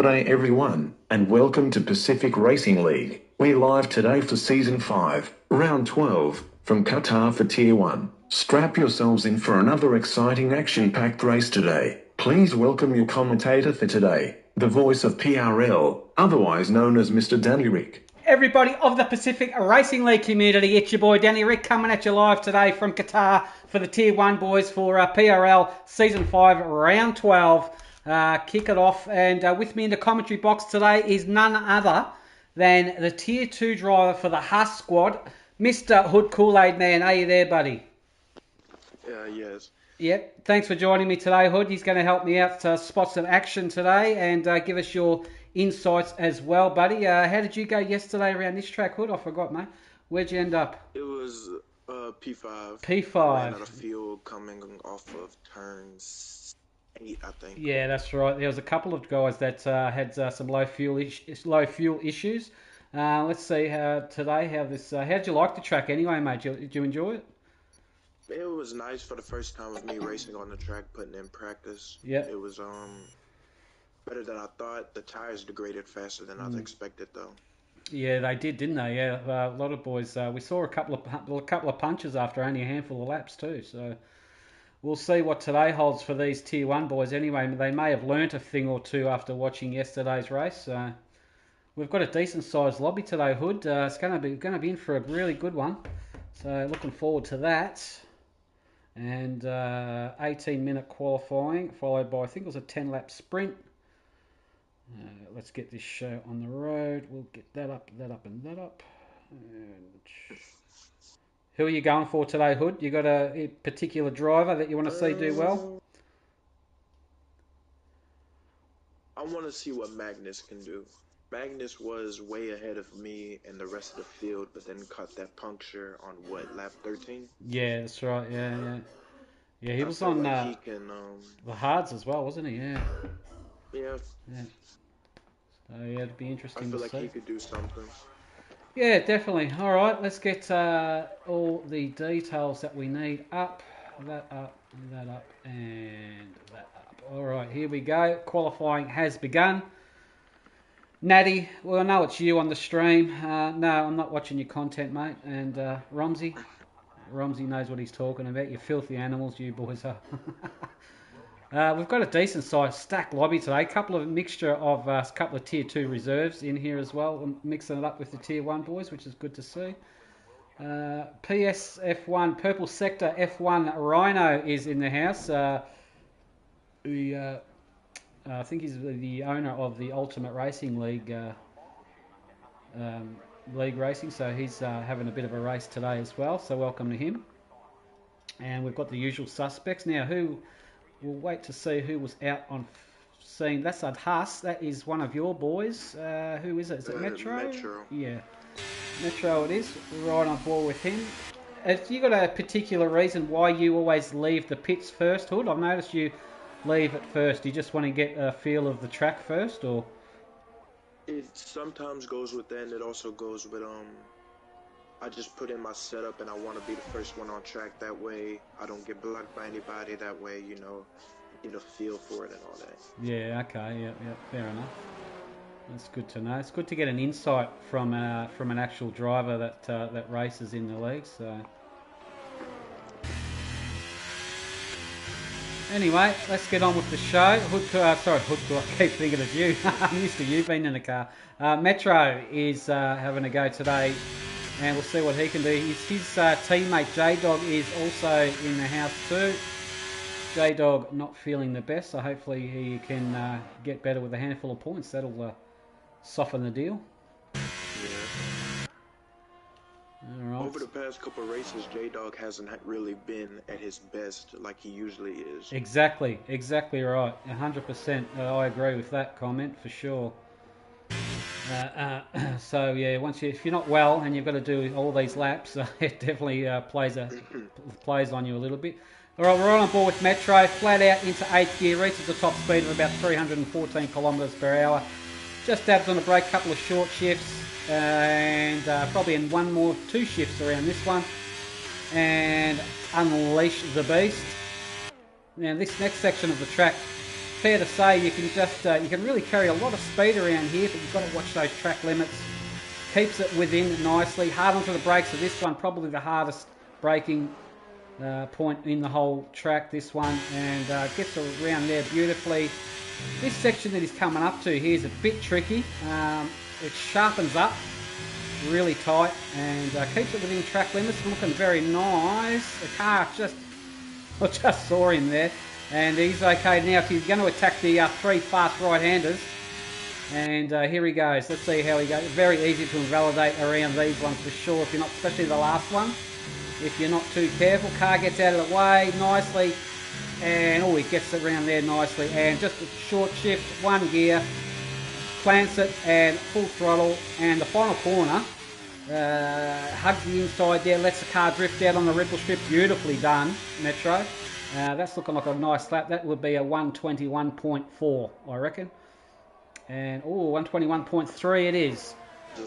G'day everyone, and welcome to Pacific Racing League. We're live today for Season 5, Round 12, from Qatar for Tier 1. Strap yourselves in for another exciting action-packed race today. Please welcome your commentator for today, the voice of PRL, otherwise known as Mr. Danny Rick. Everybody of the Pacific Racing League community, it's your boy Danny Rick coming at you live today from Qatar for the Tier 1 boys for PRL Season 5, Round 12. Kick it off, and with me in the commentary box today is none other than the Tier 2 driver for the Haas squad, Mr. Hood Kool-Aid Man. Are you there, buddy? Yes. Yep. Thanks for joining me today, Hood. He's going to help me out to spot some action today and give us your insights as well, buddy. How did you go yesterday around this track, Hood? I forgot, mate. Where'd you end up? It was P5. P5. I ran out of fuel coming off of turns 8, I think. Yeah, that's right. There was a couple of guys that had some low fuel issues. Let's see how this. How did you like the track anyway, mate? Did you enjoy it? It was nice for the first time of me racing on the track, putting in practice. Yeah. It was better than I thought. The tires degraded faster than I expected, though. Yeah, they did, didn't they? Yeah, a lot of boys. We saw a couple of punches after only a handful of laps too. So we'll see what today holds for these Tier 1 boys. Anyway, they may have learnt a thing or two after watching yesterday's race. We've got a decent sized lobby today, Hood. It's going to be in for a really good one. So looking forward to that. And 18-minute qualifying, followed by, I think it was a 10-lap sprint. Let's get this show on the road. We'll get that up, and that up. And who are you going for today, Hood? You got a particular driver that you want to see do well? I want to see what Magnus can do. Magnus was way ahead of me and the rest of the field, but then caught that puncture on lap 13? Yeah, that's right. Yeah. He was on like he can, the hards as well, wasn't he? Yeah. Yeah. So yeah, it'd be interesting to see. I feel like he could do something. Yeah, definitely. All right, let's get all the details that we need up. That up, and that up. All right, here we go. Qualifying has begun. Natty, well, I know it's you on the stream. No, I'm not watching your content, mate. And Romsey knows what he's talking about. You filthy animals, you boys are. We've got a decent sized stacked lobby today. Couple of Tier 2 reserves in here as well. I'm mixing it up with the Tier 1 boys, which is good to see. PS F1, Purple Sector F1 Rhino is in the house. I think he's the owner of the Ultimate Racing League League Racing, so he's having a bit of a race today as well, so welcome to him. And we've got the usual suspects. Now, we'll wait to see who was out on scene. That's Haas. That is one of your boys. Who is it? Is it Metro? Metro. Yeah, Metro it is. We're right on board with him. Have you got a particular reason why you always leave the pits first, Hood? I've noticed you leave it first. Do you just want to get a feel of the track first, or? It sometimes goes with that, and it also goes with I just put in my setup, and I want to be the first one on track. That way, I don't get blocked by anybody. That way, you get a feel for it and all that. Yeah. Okay. Yeah. Fair enough. That's good to know. It's good to get an insight from an actual driver that races in the league. So. Anyway, let's get on with the show. Hood, I keep thinking of you. I'm used to you being in the car. Metro is having a go today, and we'll see what he can do. His teammate J-Dog is also in the house too. J-Dog not feeling the best, so hopefully he can get better with a handful of points. That'll soften the deal. Right. Over the past couple of races, J-Dog hasn't really been at his best like he usually is. Exactly right. 100%. I agree with that comment for sure. So yeah, if you're not well and you've got to do all these laps, it definitely plays on you a little bit. All right, we're on board with Metro, flat out into 8th gear, reaches the top speed of about 314 kilometres per hour. Just dabs on the brake, couple of short shifts. And probably in 2 shifts around this one, and unleash the beast. Now this next section of the track fair to say you can just you can really carry a lot of speed around here, but you've got to watch those track limits. Keeps it within nicely. Hard onto the brakes for this one, probably the hardest braking point in the whole track, this one, and gets around there beautifully. This section that he's coming up to here is a bit tricky. It sharpens up really tight and keeps it within track limits. Looking very nice. The car I just saw him there, and he's okay now. He's going to attack the 3 fast right-handers, and here he goes. Let's see how he goes. Very easy to invalidate around these ones for sure, if you're not, especially the last one. If you're not too careful, car gets out of the way nicely, and he gets it around there nicely, and just a short shift, 1 gear, plants it, and full throttle, and the final corner, hugs the inside there, lets the car drift out on the ripple strip. Beautifully done, Metro. That's looking like a nice lap. That would be a 121.4, I reckon. And 121.3 it is.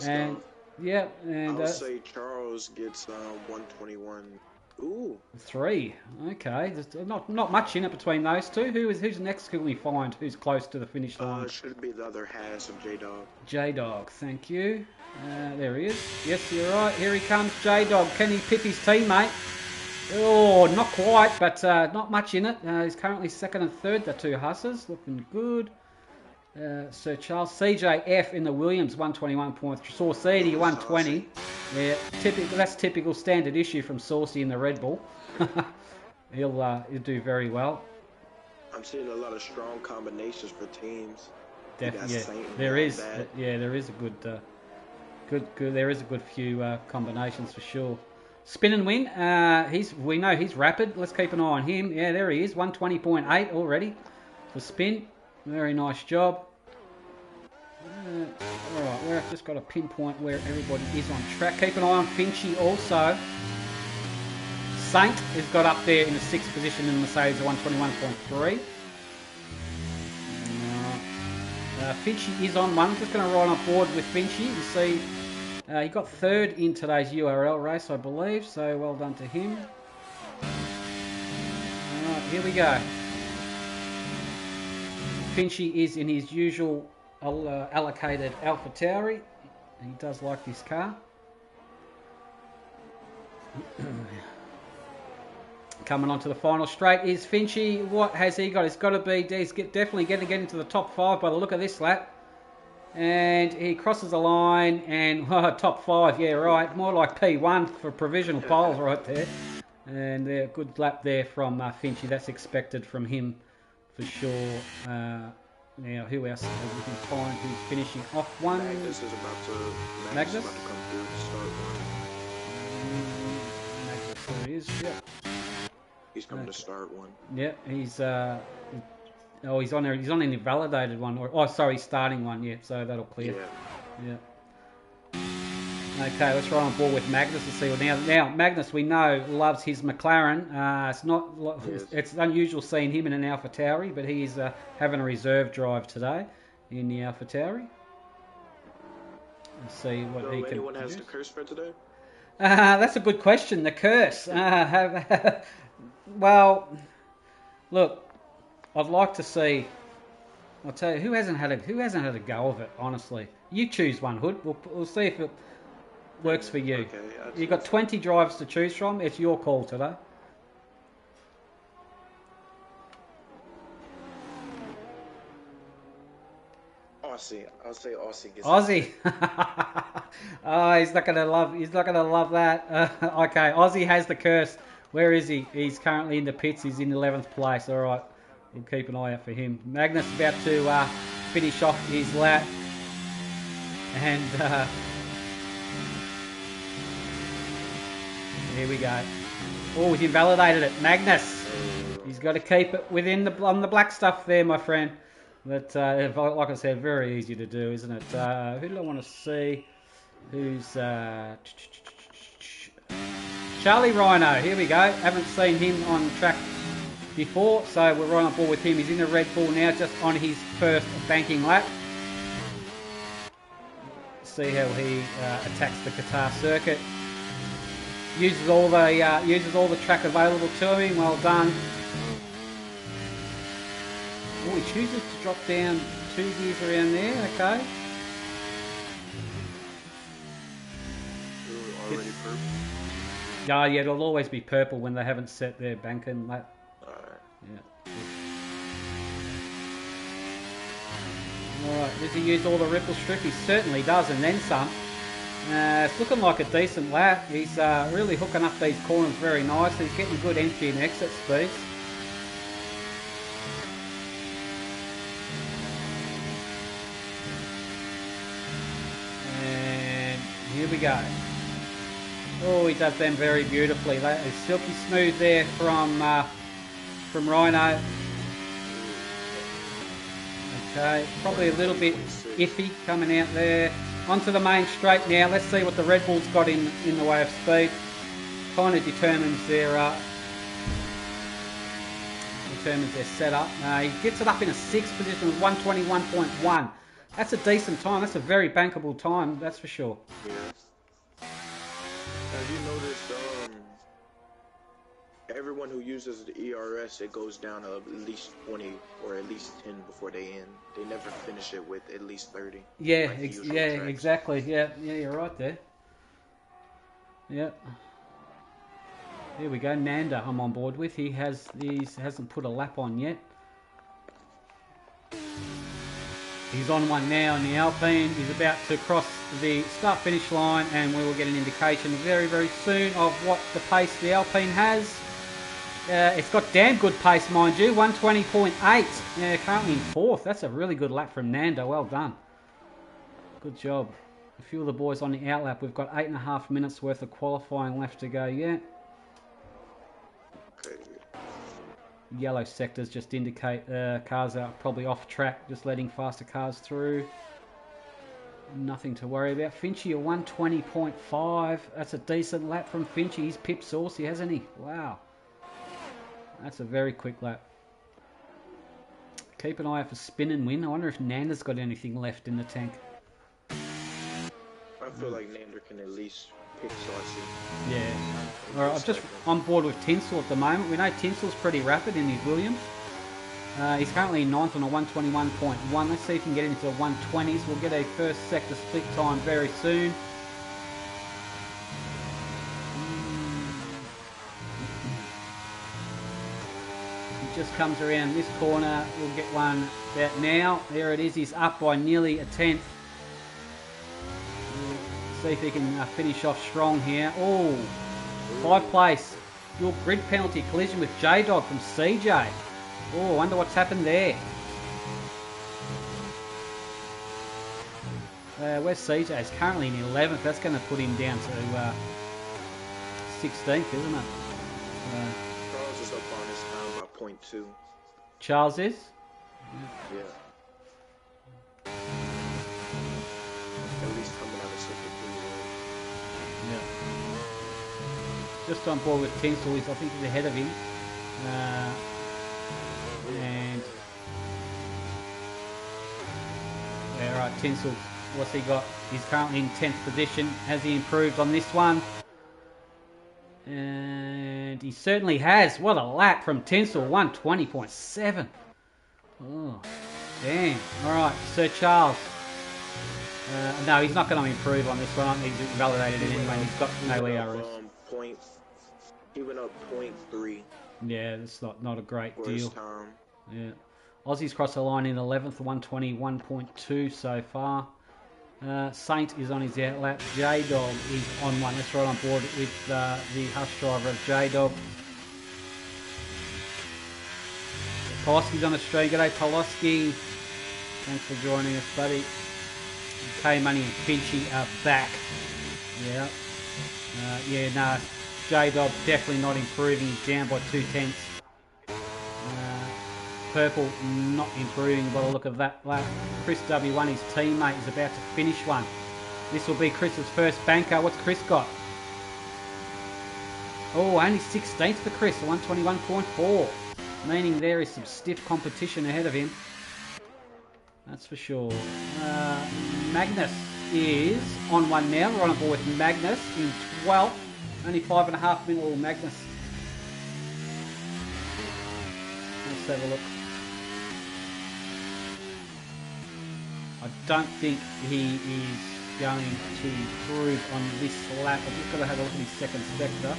And yeah, and I'll say Charles gets 121. Ooh. 3. Okay, there's not much in it between those two. Who's next? Can we find who's close to the finish line? It should be the other half of J-Dog. J-Dog, thank you. There he is. Yes, you're right. Here he comes, J-Dog. Can he pip his teammate? Oh, not quite, but not much in it. He's currently 2nd and 3rd, the two Husses. Looking good. Sir Charles. CJF in the Williams, 121.3. Saucy, 120. Yeah, that's typical standard issue from Saucy in the Red Bull. He'll do very well. I'm seeing a lot of strong combinations for teams. Yeah, there is. Yeah, there is a good, there is a good few combinations for sure. Spin and win. We know he's rapid. Let's keep an eye on him. Yeah, there he is. 120.8 already for spin. Very nice job. Alright, we've just got to pinpoint where everybody is on track. Keep an eye on Finchy also. Saint has got up there in the 6th position in the Mercedes 121.3. Finchy is on one. I'm just going to ride on board with Finchy and see. He got 3rd in today's URL race, I believe, so well done to him. Alright, here we go. Finchy is in his usual allocated Alpha Tauri. He does like this car. Coming on to the final straight is Finchy. What has he got? He's got to be, he's definitely going to get into the top 5 by the look of this lap. And he crosses the line and top 5, yeah, right. More like P1 for provisional poles right there. And a good lap there from Finchy. That's expected from him for sure. Now, who else we can find who's finishing off one? Magnus is about to, Magnus? Is about to come through to start one. Magnus, there he is, yeah. He's coming to start one. Yeah, he's he's on there. He's on an invalidated one, he's starting one. Yeah, so that'll clear. Yeah. Okay, let's ride on board with Magnus and see. Now Magnus, we know, loves his McLaren. It's unusual seeing him in an Alpha Tauri, but he is having a reserve drive today in the Alpha Tauri. Let's see what he can. Anyone has the curse for today? That's a good question. The curse. Well, look, I'd like to see. I'll tell you who hasn't had a go of it. Honestly, you choose one, Hood. We'll see if it works for you. Okay, You've got 20 drives to choose from. It's your call today. Aussie. I'll say Aussie gets Aussie. Oh, he's not gonna love that. Okay, Aussie has the curse. Where is he? He's currently in the pits. He's in 11th place. All right, we'll keep an eye out for him. Magnus about to finish off his lap, and here we go. Oh, he's invalidated it. Magnus. He's got to keep it within on the black stuff there, my friend. But like I said, very easy to do, isn't it? Who do I want to see? Who's Charlie Rhino? Here we go. Haven't seen him on track before, so we're right on board with him. He's in the Red Bull now, just on his first banking lap. See how he attacks the Qatar circuit. Uses all the track available to him. Well done. Oh, he chooses to drop down 2 gears around there, okay. Already purple. Yeah, yeah, it'll always be purple when they haven't set their banking lap. Alright. Yeah. Alright, does he use all the ripple strip? He certainly does, and then some. It's looking like a decent lap. He's really hooking up these corners very nicely. He's getting good entry and exit speeds. And here we go. Oh, he does them very beautifully. That is silky smooth there from Rhino. Okay, probably a little bit iffy coming out there. Onto the main straight now. Let's see what the Red Bull's got in the way of speed. Kind of determines their setup. He gets it up in a 6th position with 121.1. That's a decent time. That's a very bankable time, that's for sure. Yeah. Have you noticed, everyone who uses the ERS, it goes down to at least 20 or at least 10 before they end. They never finish it with at least 30. Yeah, like exactly. Yeah, you're right there. Yeah. Here we go. Nanda, I'm on board with. He hasn't put a lap on yet. He's on one now in the Alpine. He's about to cross the start-finish line, and we will get an indication very, very soon of what the pace the Alpine has. It's got damn good pace, mind you, 120.8. Yeah, currently in 4th. That's a really good lap from Nando. Well done. Good job. A few of the boys on the outlap. We've got 8.5 minutes worth of qualifying left to go yet. Yellow sectors just indicate cars are probably off track, just letting faster cars through. Nothing to worry about. Finchy a 120.5. That's a decent lap from Finchy. He's pip saucy, hasn't he? Wow. That's a very quick lap. Keep an eye out for spin and win. I wonder if Nanda's got anything left in the tank. I feel like Nanda can at least pick saucy. Yeah. Alright, I'm just on board with Tinsel at the moment. We know Tinsel's pretty rapid in his Williams. He's currently in 9th on a 121.1. Let's see if he can get into the 120s. We'll get a first sector split time very soon. He just comes around this corner. We'll get one about now. There it is. He's up by nearly a 10th. See if he can finish off strong here. Oh, 5th place. Your grid penalty collision with J-Dog from CJ. Oh, I wonder what's happened there. Where's CJ? He's currently in 11th. That's going to put him down to 16th, isn't it? Charles is up on his time by 0.2. Charles is? Yeah. At least coming out of sector 3. Yeah. Just on board with Tinsel. I think he's ahead of him. And yeah, right, Tinsel, what's he got? He's currently in 10th position. Has he improved on this one? And he certainly has. What a lap from Tinsel, 120.7. Oh, damn. Alright, Sir Charles. No, he's not going to improve on this one. He's validated it anyway. He's got no ERS. He went up 0.3. Yeah, that's not a great deal. Time. Yeah. Aussie's crossed the line in 11th, 121.2 so far. Saint is on his outlap. J-Dog is on one. Let's right on board with the Hush driver of J-Dog. Poloski's on the stream. G'day, Poloski. Thanks for joining us, buddy. K-Money and Finchy are back. Yeah. Yeah, no. J-Dog definitely not improving. He's down by 2/10. Purple not improving by the look of that lap. Chris W1, his teammate, is about to finish one. This will be Chris's first banker. What's Chris got? Oh, only 16th for Chris, 121.4. Meaning there is some stiff competition ahead of him. That's for sure. Magnus is on one now. We're on board with Magnus in 12th. Only 5.5 minute little Magnus. Let's have a look. I don't think he is going to improve on this lap. I've just got to have a look at his second sector.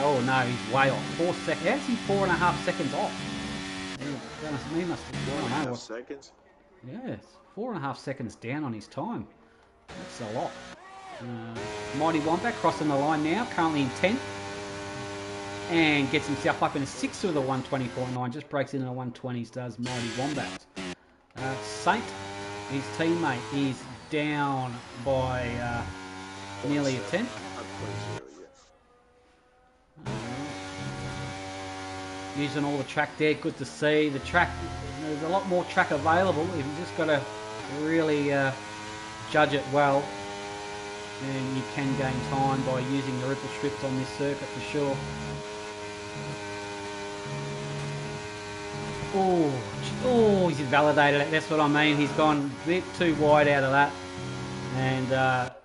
Oh no, he's way off. 4 seconds. How's he 4.5 seconds off? He must have, I don't know. Seconds? Yes, 4.5 seconds down on his time. That's a lot. Mighty Wombat crossing the line now, currently in 10th. And gets himself up in a 6th with a 124.9. Just breaks into the 120s, does Mighty Wombat. Saint, his teammate, is down by nearly a 10th. Using all the track there, good to see. The track, there's a lot more track available. You've just got to really judge it well, and you can gain time by using the ripple strips on this circuit for sure. Oh, he's invalidated it. That's what I mean. He's gone a bit too wide out of that, and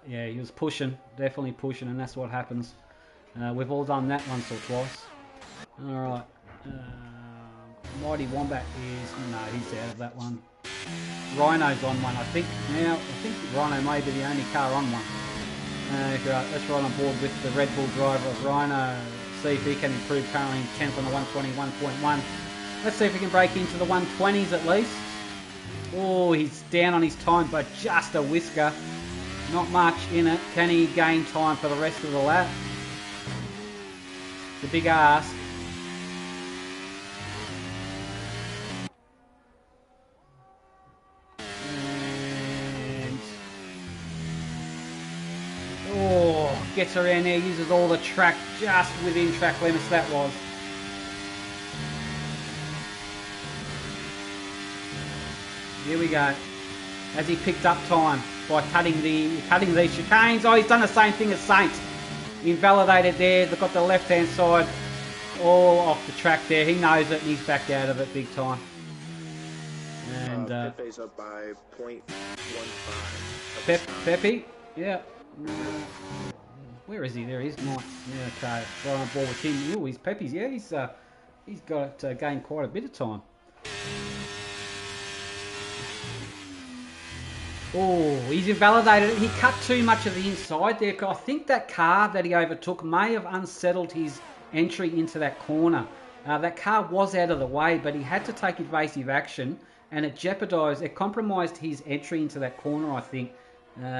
yeah, he was pushing, definitely pushing, and that's what happens. We've all done that once or twice. All right. Mighty Wombat he's out of that one. Rhino's on one, I think. Now, I think Rhino may be the only car on one. Right, let's ride on board with the Red Bull driver of Rhino. See if he can improve, currently in 10th on the 121.1. Let's see if he can break into the 120s at least. Oh, he's down on his time by just a whisker. Not much in it. Can he gain time for the rest of the lap? It's a big ask. Gets around there, uses all the track just within track limits. That was. Here we go. As he picked up time by cutting these chicanes. Oh, he's done the same thing as Saint. Invalidated there. They've got the left-hand side all off the track there. He knows it and he's backed out of it big time. And Pepe's up by 0.15. Pepe? Yeah. Where is he? There he is. Nice. Yeah, okay. Right on board with him. Ooh, he's Pepe's. Yeah, he's got gained quite a bit of time. Oh, he's invalidated it. He cut too much of the inside there. I think that car that he overtook may have unsettled his entry into that corner. That car was out of the way, but he had to take evasive action, and it compromised his entry into that corner, I think.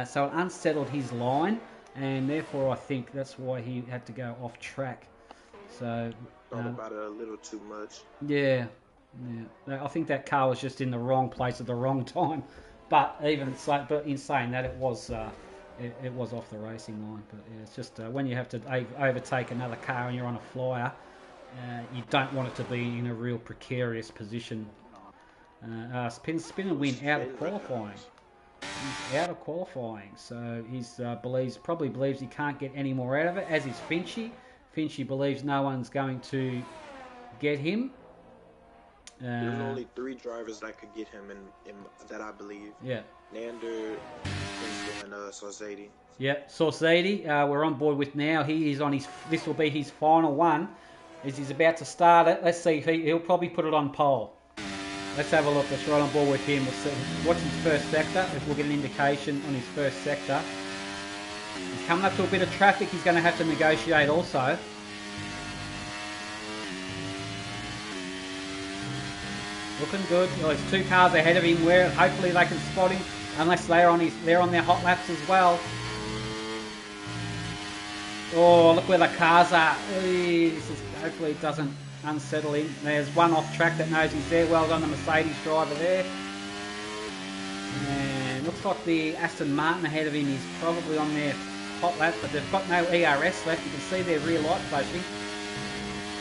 So it unsettled his line, and therefore I think that's why he had to go off track. So thought about it a little too much. Yeah. I think that car was just in the wrong place at the wrong time. But in saying that, it was off the racing line. But yeah, it's just when you have to overtake another car and you're on a flyer, you don't want it to be in a real precarious position. Spin and win out of qualifying. He's out of qualifying, so he's probably believes he can't get any more out of it, as is Finchy. Finchy believes no one's going to get him. There's only 3 drivers that could get him in that I believe. Yeah. Nander, and Sorzadi. Yeah, Sorzadi, we're on board with now. He is on this will be his final one, as he's about to start it. Let's see if he'll probably put it on pole. Let's have a look. Let's ride on board with him. We'll see. Watch his first sector. If we'll get an indication on his first sector. He's coming up to a bit of traffic. He's going to have to negotiate also. Looking good. Well, there's 2 cars ahead of him. Where hopefully they can spot him, unless they're on their hot laps as well. Oh, look where the cars are. Hopefully it doesn't unsettle him. There's one off track that knows he's there. Well done, the Mercedes driver there. And looks like the Aston Martin ahead of him is probably on their hot lap, but they've got no ERS left. You can see their rear light flashing,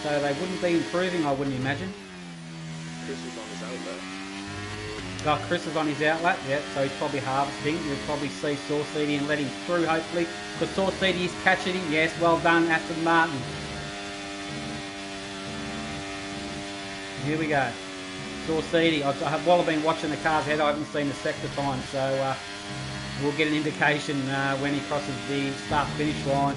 so they wouldn't be improving, I wouldn't imagine. Chris is on his outlet. Oh, Chris is on his outlet, yeah, so he's probably harvesting. You'll probably see Sorzadi and let him through, hopefully, because Sorzadi is catching him. Yes, well done, Aston Martin. Here we go. Sorzadi. While I've been watching the cars ahead, I haven't seen the sector time, so we'll get an indication when he crosses the start-finish line.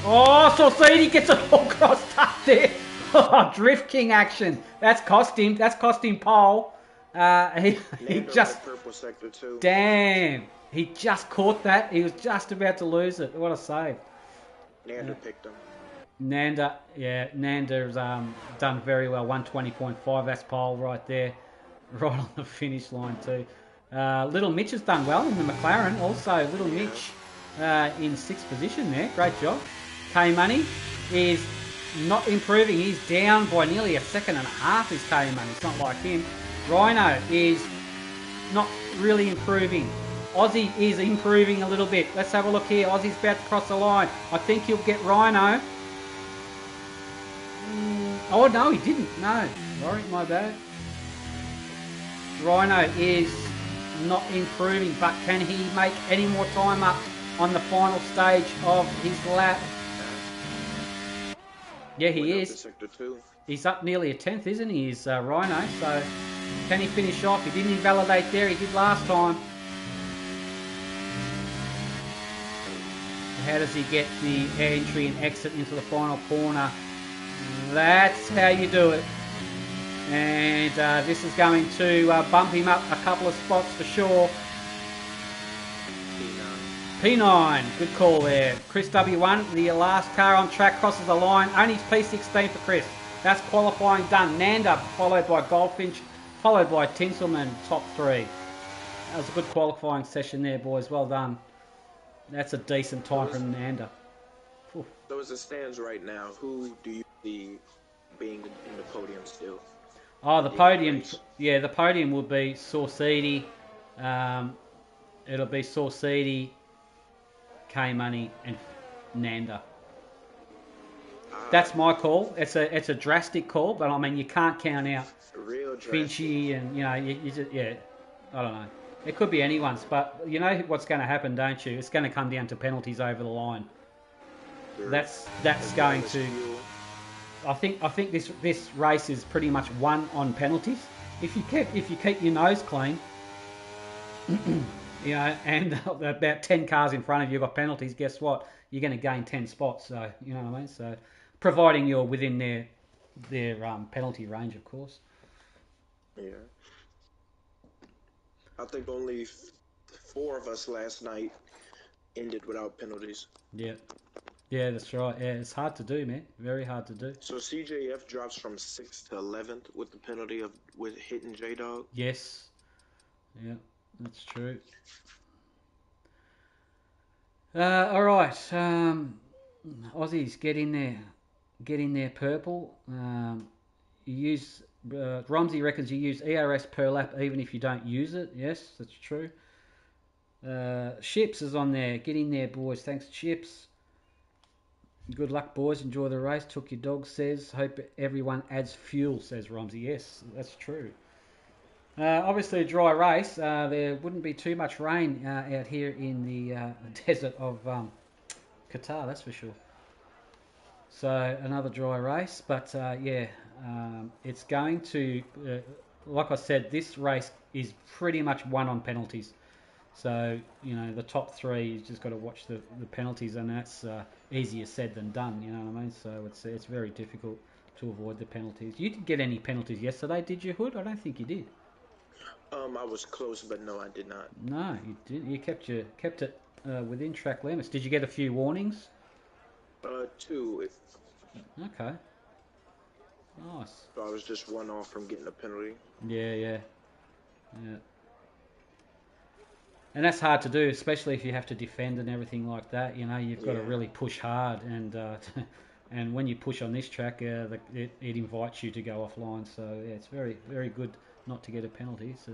Oh, Saucidi gets it all crossed up there. Oh, Drift King action. That's cost him. That's cost him pole. He just... Purple sector too. Damn. He just caught that. He was just about to lose it. What a save. Nanda picked him. Nanda's done very well. 120.5. That's pole right there. Right on the finish line too. Little Mitch has done well in the McLaren. Also, Little Mitch in 6th position there. Great job. K-Money is not improving. He's down by nearly 1.5 seconds, is K-Money. It's not like him. Rhino is not really improving. Aussie is improving a little bit. Let's have a look here. Aussie's about to cross the line. I think he'll get Rhino. Oh, no, he didn't. No. Sorry, my bad. Rhino is not improving, but can he make any more time up on the final stage of his lap? Yeah, he is. He's up nearly 1/10, isn't he? He's Rhino. So can he finish off? He didn't invalidate there. He did last time. How does he get the entry and exit into the final corner? That's how you do it. And this is going to bump him up a couple of spots for sure. P9, good call there. Chris W1, the last car on track, crosses the line. Only P16 for Chris. That's qualifying done. Nanda, followed by Goldfinch, followed by Tinselman, top 3. That was a good qualifying session there, boys. Well done. That's a decent time from Nanda. Oof. So as it stands right now, who do you see being in the podium still? Oh, the podium. Yeah, the podium will be Saucidi. It'll be Saucidi, K-Money, and Nanda. That's my call. It's a drastic call, but I mean you can't count out Finchy and you just I don't know. It could be anyone's, but you know what's going to happen, don't you? It's going to come down to penalties over the line. That's going to. I think this race is pretty much won on penalties. If you keep your nose clean, and about 10 cars in front of you got penalties, guess what? You're going to gain 10 spots. So you know what I mean. So providing you're within their penalty range, of course. Yeah. I think only 4 of us last night ended without penalties. Yeah. Yeah, that's right. Yeah, it's hard to do, man. Very hard to do. So CJF drops from 6th to 11th with the penalty with hitting J-Dog? Yes. Yeah, that's true. All right. Aussies, get in there. Get in there, purple. You use... Romsey reckons you use ERS per lap even if you don't use it. Yes, that's true. Ships is on there. Get in there, boys. Thanks, Chips. Good luck, boys. Enjoy the race. Took your dog, says. Hope everyone adds fuel, says Romsey. Yes, that's true. Obviously a dry race. There wouldn't be too much rain out here in the desert of Qatar, that's for sure. So another dry race, but it's going to, like I said, this race is pretty much won on penalties. So, the top 3, you just got to watch the penalties, and that's easier said than done, you know what I mean? So it's very difficult to avoid the penalties. You didn't get any penalties yesterday, did you, Hood? I don't think you did. I was close, but no, I did not. No, you didn't. You kept it within track limits. Did you get a few warnings? 2. Okay. Nice. So I was just 1 off from getting a penalty. Yeah. And that's hard to do, especially if you have to defend and everything like that. You've got to really push hard, and and when you push on this track, it invites you to go offline. So it's very, very good not to get a penalty. So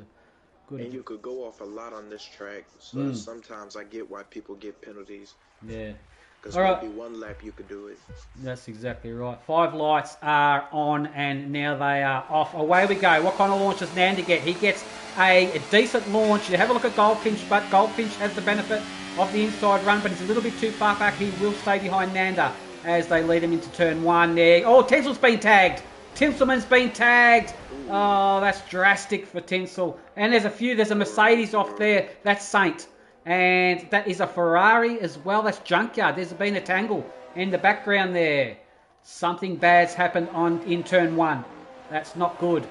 good. And you could go off a lot on this track. So sometimes I get why people get penalties. Yeah. Because maybe 1 lap you could do it. That's exactly right. 5 lights are on and now they are off. Away we go. What kind of launch does Nanda get? He gets a decent launch. You have a look at Goldfinch, but Goldfinch has the benefit of the inside run, but he's a little bit too far back. He will stay behind Nanda as they lead him into turn 1 there. Oh, Tensel's been tagged. Tinselman's been tagged. Oh, that's drastic for Tinsel. And there's a Mercedes off there. That's Saint. And that is a Ferrari as well. That's Junkyard. There's been a tangle in the background there. Something bad's happened in turn 1. That's not good.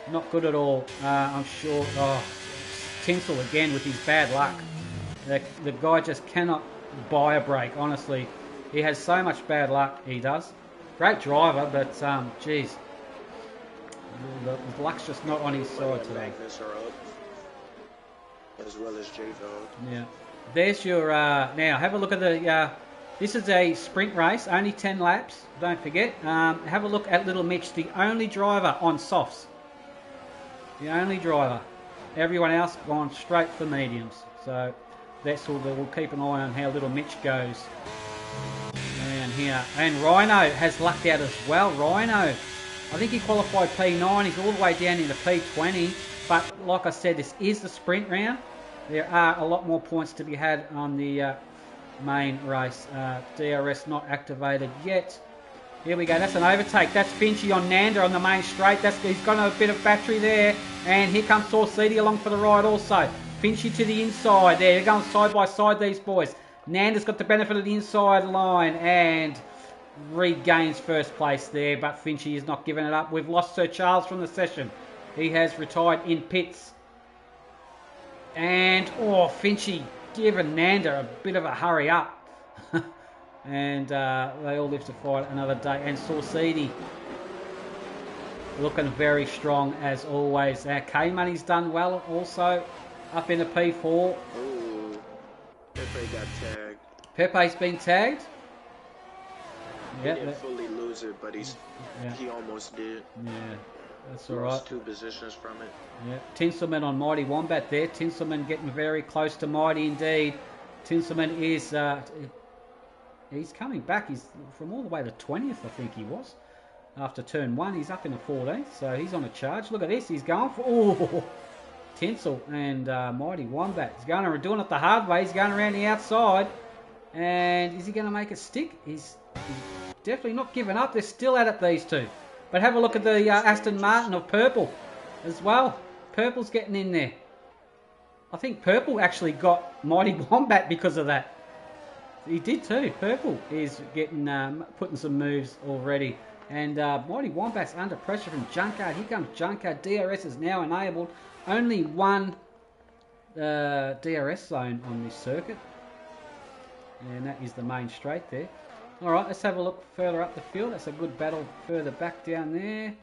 Not good at all. I'm sure. Oh, Tinsel again with his bad luck. The guy just cannot buy a break, honestly. He has so much bad luck, he does. Great driver, but, geez. The luck's just not on his side today. As well as J-Dog. Yeah. There's your, now have a look at the, this is a sprint race, only 10 laps, don't forget. Have a look at Little Mitch, the only driver on softs. The only driver. Everyone else gone straight for mediums. So that's all. We'll keep an eye on how Little Mitch goes. And here, and Rhino has lucked out as well. Rhino, I think he qualified P9. He's all the way down into P20. But like I said, this is the sprint round. There are a lot more points to be had on the main race. DRS not activated yet. Here we go. That's an overtake. That's Finchy on Nanda on the main straight. He's got a bit of battery there. And here comes Saucidi along for the ride also. Finchy to the inside there. They're going side by side, these boys. Nanda's got the benefit of the inside line and regains first place there. But Finchy is not giving it up. We've lost Sir Charles from the session. He has retired in pits. And, Finchy giving Nanda a bit of a hurry up. And they all live to fight another day. And Saucidi looking very strong as always. K-Money's done well also. Up in the P4. Ooh, Pepe got tagged. Pepe's been tagged. He didn't fully lose it, but he almost did. Yeah, that's all right. Lost 2 positions from it. Yeah, Tinselman on Mighty Wombat there. Tinselman getting very close to Mighty indeed. Tinselman is he's coming back. He's from all the way to 20th, I think he was. After turn 1, he's up in the 14th, so he's on a charge. Look at this. He's going for Tinsel and Mighty Wombat. He's doing it the hard way. He's going around the outside. And is he going to make it stick? He's definitely not giving up. They're still at it, these two. But have a look at the Aston Martin of Purple as well. Purple's getting in there. I think Purple actually got Mighty Wombat because of that. He did too. Purple is getting putting some moves already. And Mighty Wombat's under pressure from Junkyard. Here comes Junkyard. DRS is now enabled. Only one DRS zone on this circuit. And that is the main straight there. Alright, let's have a look further up the field. That's a good battle further back down there.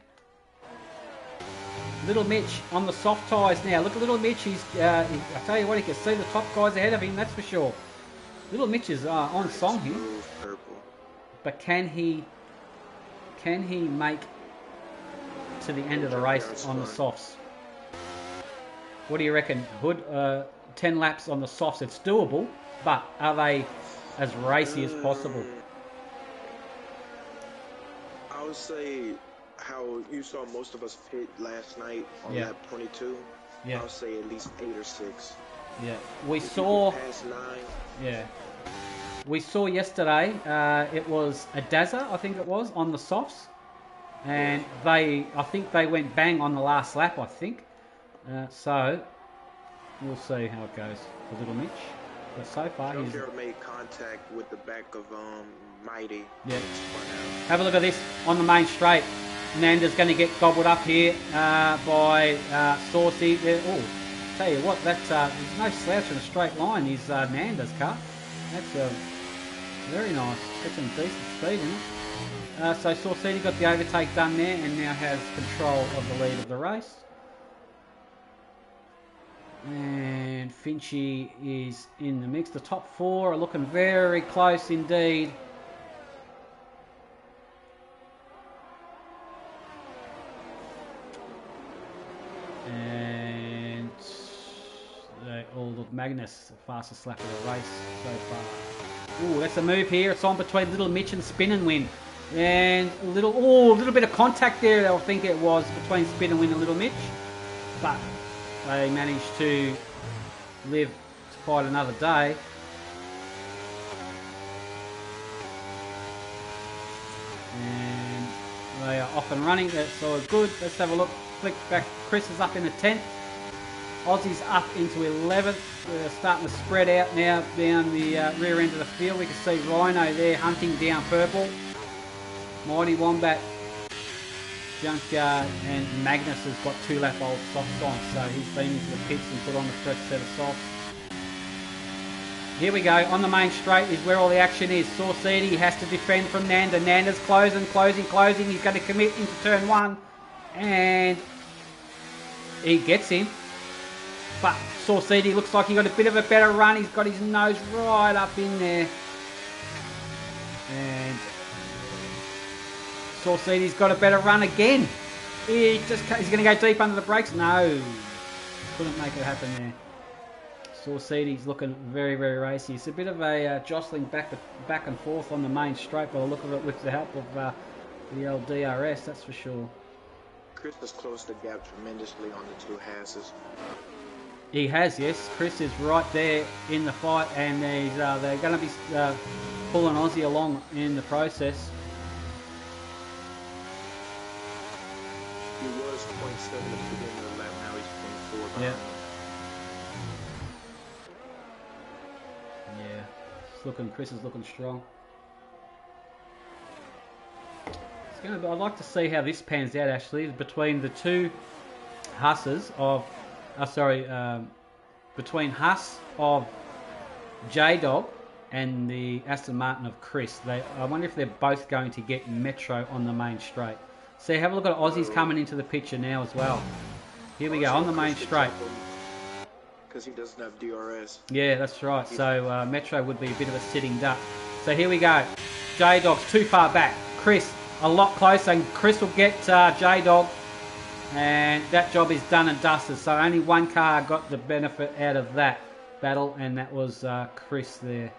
Little Mitch on the soft tyres now. Look at Little Mitch. I tell you what, he can see the top guys ahead of him, that's for sure. Little Mitch is on song here. But can he make to the end of the race on the softs? What do you reckon, Hood? 10 laps on the softs, it's doable, but are they as racy as possible? I would say how you saw most of us pit last night on lap 22. Yeah. I would say at least 8 or 6. Yeah, we saw. Past 9. Yeah, we saw yesterday. It was a Daza, I think it was, on the softs, and I think they went bang on the last lap. I think. So we'll see how it goes for Little Mitch. But so far he's made contact with the back of Mighty. Yeah. Have a look at this on the main straight. Nanda's going to get gobbled up here by Saucy. Oh, tell you what, that's there's no slouch in a straight line. Is Nanda's car. That's very nice. Got some decent speed in it. So Saucy got the overtake done there and now has control of the lead of the race. And Finchy is in the mix. The top 4 are looking very close indeed. And they all look Magnus, the fastest lap of the race so far. Ooh, that's a move here. It's on between Little Mitch and Spin and Win. And a little bit of contact there, I think it was, between Spin and Win and Little Mitch. But they managed to live to fight another day. And they are off and running. That's all good. Let's have a look. Flick back. Chris is up in the 10th. Aussie's up into 11th. We're starting to spread out now down the rear end of the field. We can see Rhino there hunting down purple. Mighty Wombat, Junkyard, and Magnus has got 2 lap old softs on, so he's been into the pits and put on the fresh set of softs. Here we go, on the main straight is where all the action is. Saucedi has to defend from Nanda. Nanda's closing. He's going to commit into turn 1, and he gets him. But Saucedi looks like he got a bit of a better run. He's got his nose right up in there. And Saucedi's got a better run again. He's going to go deep under the brakes. No, couldn't make it happen there. Saucedi's looking very, very racy. It's a bit of a jostling back and forth on the main straight by the look of it with the help of the old DRS, that's for sure. Chris has closed the gap tremendously on the 2 Hasses. He has, yes. Chris is right there in the fight, and they're going to be pulling Aussie along in the process. He was 0.7 at the beginning of the lap, now he's 0.4. Yeah. Yeah. Chris is looking strong. I'd like to see how this pans out actually between the 2 Husses of between Huss of J-Dog and the Aston Martin of Chris. I wonder if they're both going to get Metro on the main straight. See, have a look at Aussie's coming into the picture now as well. Here we go, on the main straight. Because he doesn't have DRS. Yeah, that's right. So Metro would be a bit of a sitting duck. So here we go. J-Dog's too far back. Chris, a lot closer, and Chris will get J-Dog. And that job is done and dusted. So only 1 car got the benefit out of that battle, and that was Chris there.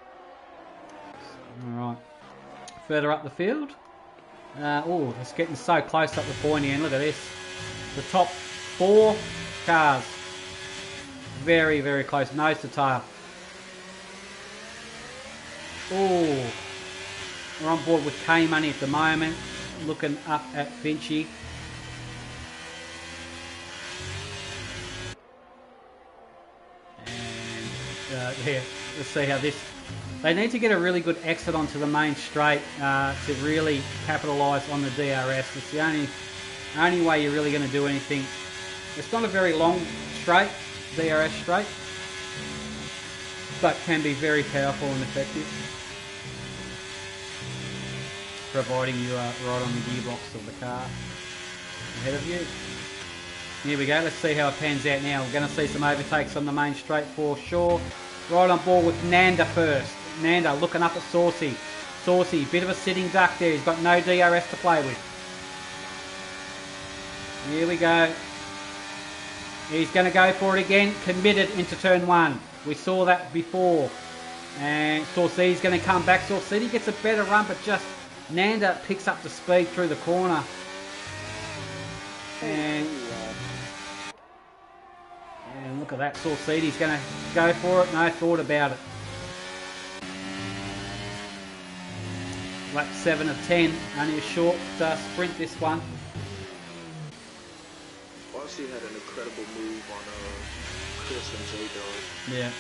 Alright. Further up the field. It's getting so close up the pointy end. Look at this. The top 4 cars. Very, very close. Nose to tail. We're on board with K-Money at the moment. Looking up at Finchy. Here, let's see how this... They need to get a really good exit onto the main straight to really capitalise on the DRS. It's the only way you're really going to do anything. It's not a very long straight, DRS straight, but can be very powerful and effective, providing you are right on the gearbox of the car ahead of you. Here we go, let's see how it pans out now. We're going to see some overtakes on the main straight for sure. Right on board with Nanda first. Nanda looking up at Saucy. Saucy, bit of a sitting duck there. He's got no DRS to play with. Here we go. He's going to go for it again. Committed into turn 1. We saw that before. And Saucy's going to come back. Saucy gets a better run, but just Nanda picks up the speed through the corner. And look at that, Saucedi's going to go for it, no thought about it. Lap 7 of 10, only a short sprint this one. Aussie had an incredible move on Chris and J-Dog. Yeah.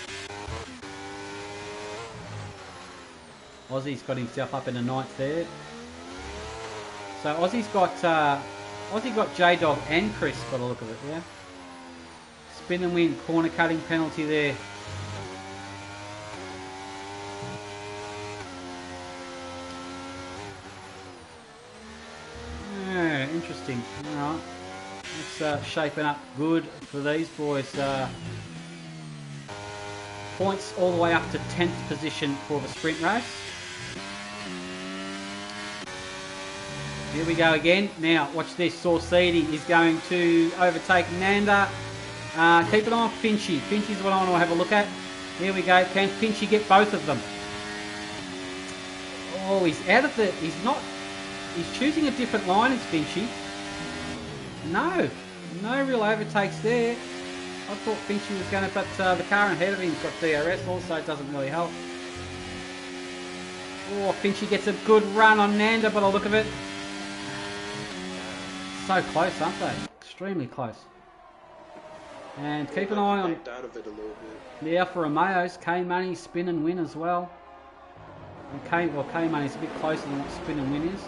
Aussie's got himself up in the 9th there. So Aussie's got J-Dog and Chris by the look of it, yeah. Spin and win, corner cutting penalty there. Yeah, interesting. Alright. It's shaping up good for these boys. Points all the way up to 10th position for the sprint race. Here we go again. Now, watch this. Saucedi is going to overtake Nanda. Keep an eye on Finchy. Finchy's what I want to have a look at. Here we go. Can Finchy get both of them? Oh, he's out of the... He's choosing a different line, it's Finchy. No real overtakes there. I thought Finchy was going to... But the car ahead of him's got DRS also. It doesn't really help. Oh, Finchy gets a good run on Nanda by the look of it. So close, aren't they? Extremely close. And keep an eye on out of it a little bit. the Alfa Romeos. K-Money, Spin and Win as well. And K-Money's a bit closer than what Spin and Win is.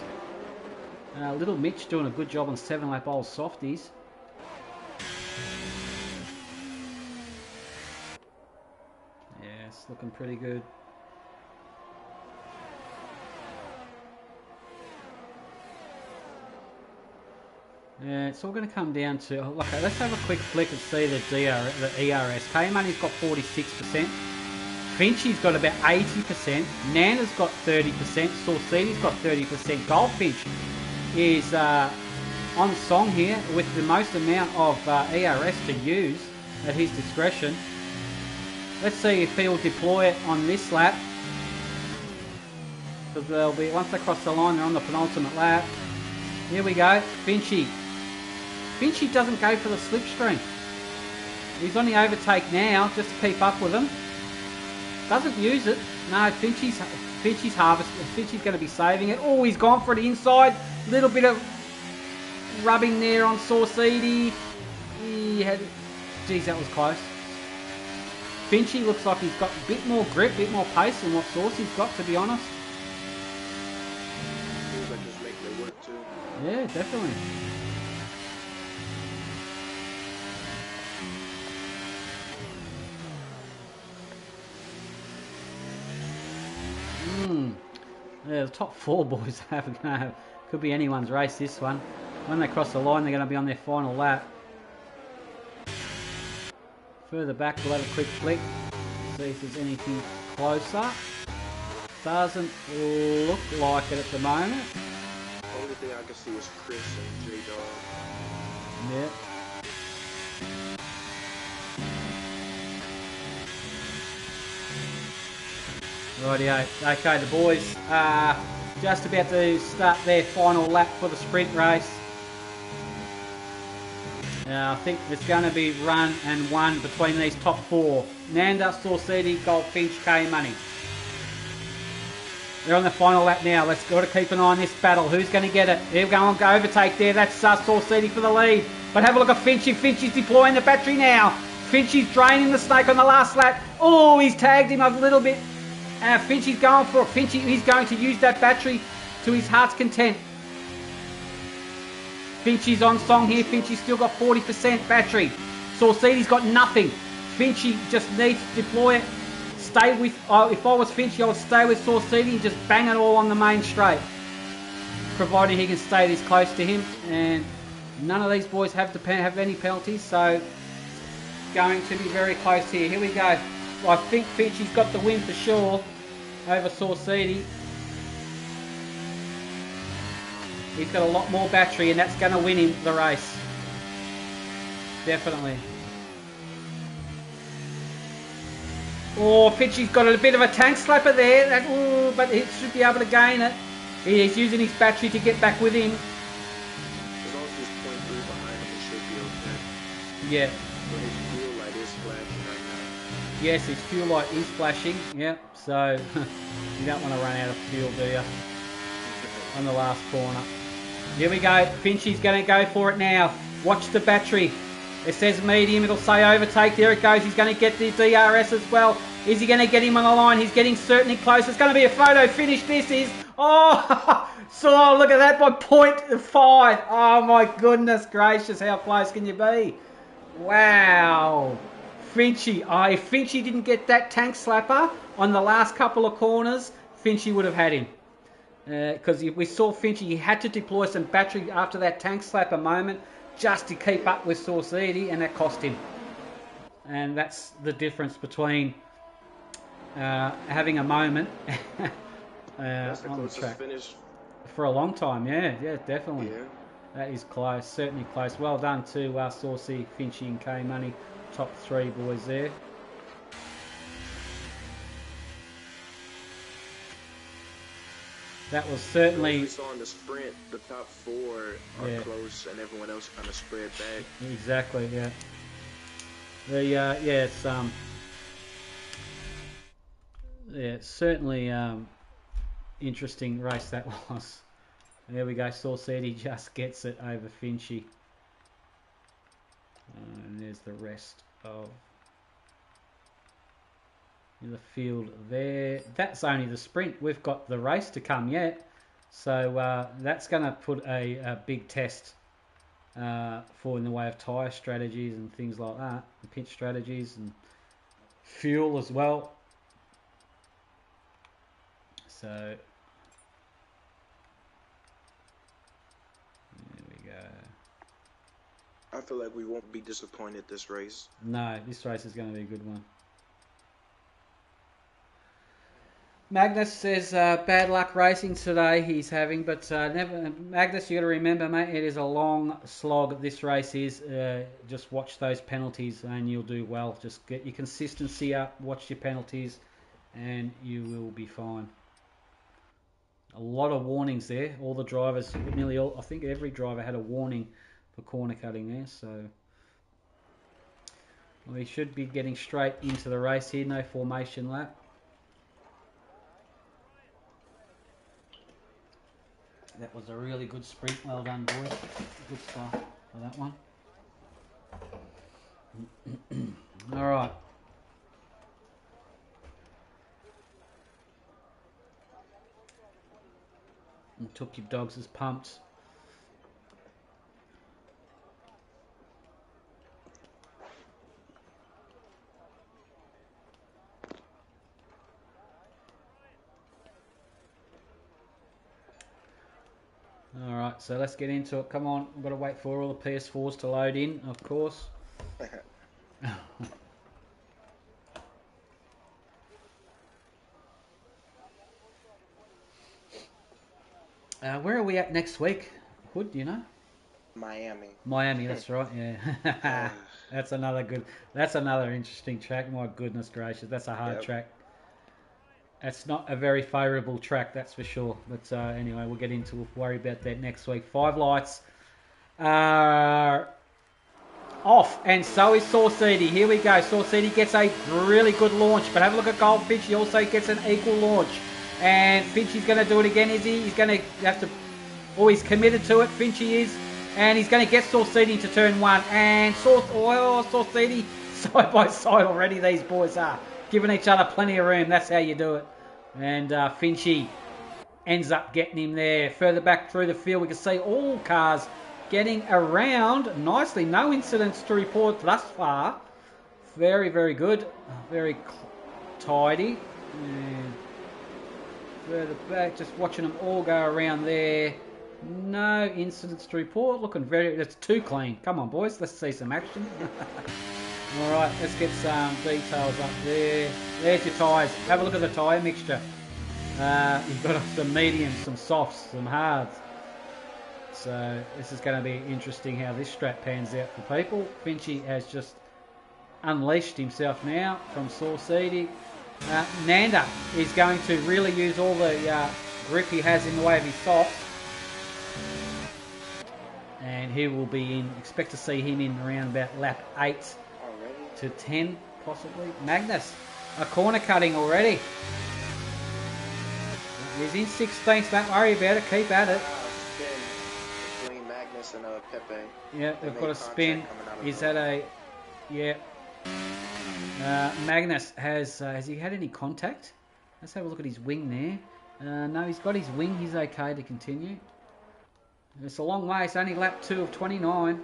Little Mitch doing a good job on 7-lap old softies. Yeah, it's looking pretty good. Yeah, it's all going to come down to... Okay, let's have a quick flick and see the ERS. K-Money's got 46%. Finchie's got about 80%. Nana's got 30%. Saucedi's got 30%. Goldfinch is on song here with the most amount of ERS to use at his discretion. Let's see if he'll deploy it on this lap. Because they'll be, once they cross the line, they're on the penultimate lap. Here we go, Finchie. Finchie doesn't go for the slipstream. He's on the overtake now, just to keep up with him. Doesn't use it. No, Finchie's harvesting. Finchie's going to be saving it. Oh, he's gone for the inside. Little bit of rubbing there on Saucedi. He had... Geez, that was close. Finchie looks like he's got a bit more grip, a bit more pace than what Saucy's got, to be honest. Feels like he's making it work too. Yeah, definitely. Yeah, the top 4 boys could be anyone's race, this one. When they cross the line, they're going to be on their final lap. Further back, we'll have a quick flick. See if there's anything closer. Doesn't look like it at the moment. Only thing I can see is Chris and J-Dog. Yeah. Rightio. Okay, the boys are just about to start their final lap for the sprint race. I think there's going to be run and won between these top 4. Nanda, Saucedi, Goldfinch, K-Money. They're on the final lap now. Let's got to keep an eye on this battle. Who's going to get it? Here we go on overtake there. That's Saucedi for the lead. But have a look at Finchie. Finchie's deploying the battery now. Finchie's draining the snake on the last lap. Oh, he's tagged him a little bit. Finchie's going for it. Finchie is going to use that battery to his heart's content. Finchie's on song here. Finchie's still got 40% battery. Saucedi's got nothing. Finchie just needs to deploy it. Stay with... if I was Finchie, I would stay with Saucedi and just bang it all on the main straight. Providing he can stay this close to him. And none of these boys have any penalties. So, going to be very close here. Here we go. I think Finchie's got the win for sure over Saucedi. He's got a lot more battery and that's going to win him the race. Definitely. Oh, Finchie's got a bit of a tank slapper there, but he should be able to gain it. He's using his battery to get back with him. As long as he's 0.3 behind him, he should be okay. Yeah. But his fuel light is flashing right now. Yes, his fuel light is flashing. Yep, so you don't want to run out of fuel, do you? On the last corner. Here we go. Finchie's going to go for it now. Watch the battery. It says medium. It'll say overtake. There it goes. He's going to get the DRS as well. Is he going to get him on the line? He's getting certainly close. It's going to be a photo finish. This is... Oh, so look at that by 0.5. Oh, my goodness gracious. How close can you be? Wow. Finchie. If Finchie didn't get that tank slapper on the last couple of corners, Finchie would have had him. Because we saw Finchie, he had to deploy some battery after that tank slapper moment just to keep up with Saucedi, and that cost him. And that's the difference between having a moment That's the on the closest track. finish. For a long time, yeah, definitely. Yeah. That is close, certainly close. Well done to Saucy, Finchie and K-Money. Top 3 boys there. That was certainly... We saw in the sprint, the top 4 are close and everyone else kind of spread back. Exactly, yeah. It's certainly interesting race that was. There we go. Saucetti just gets it over Finchy. And there's the rest of the field there. That's only the sprint. We've got the race to come yet. So that's going to put a big test for in the way of tyre strategies and things like that. And pinch strategies and fuel as well. So there we go. I feel like we won't be disappointed this race. No, this race is going to be a good one. Magnus says bad luck racing today he's having, but never. Magnus, you got to remember, mate, it is a long slog. This race is. Just watch those penalties and you'll do well. Just get your consistency up, watch your penalties, and you will be fine. A lot of warnings there. All the drivers, nearly all, I think every driver had a warning for corner cutting there. So we should be getting straight into the race here. No formation lap. That was a really good sprint. Well done, boys. Good stuff for that one. All right. And took your dogs as pumped. Alright, so let's get into it. Come on, we've got to wait for all the PS4s to load in, of course. Where are we at next week? Hood, you know? Miami, that's right, yeah. That's another interesting track. My goodness gracious, that's a hard track. That's not a very favourable track, that's for sure. But anyway, we'll worry about that next week. 5 lights are off, and so is Saucetti. Here we go. Saucetti gets a really good launch, but have a look at Goldfinch. He also gets an equal launch. And Finchy's going to do it again, is he? He's going to have to... Oh, he's committed to it, Finchy is. And he's going to get Saucetti into turn 1. And Saucetti, side by side already, these boys are. Giving each other plenty of room. That's how you do it. And Finchy ends up getting him there. Further back through the field, we can see all cars getting around nicely. No incidents to report thus far. Very, very good. Very tidy. And further back, just watching them all go around there. No incidents to report. Looking that's too clean. Come on, boys. Let's see some action. Alright, let's get some details up there. There's your tyres. Have a look at the tyre mixture. You've got some mediums, some softs, some hards. So this is going to be interesting how this strap pans out for people. Finchy has just unleashed himself now from Saucetti. Nanda is going to really use all the grip he has in the way of his softs. And he will be in, expect to see him in around about lap 8 to 10 possibly. Magnus, a corner cutting already. He's in 16th, don't worry about it, keep at it. Spin between Magnus and Pepe. Yeah, they've got a spin. Is that a... Yeah. Magnus has he had any contact? Let's have a look at his wing there. No, he's got his wing. He's okay to continue. It's a long way. It's only lap 2 of 29.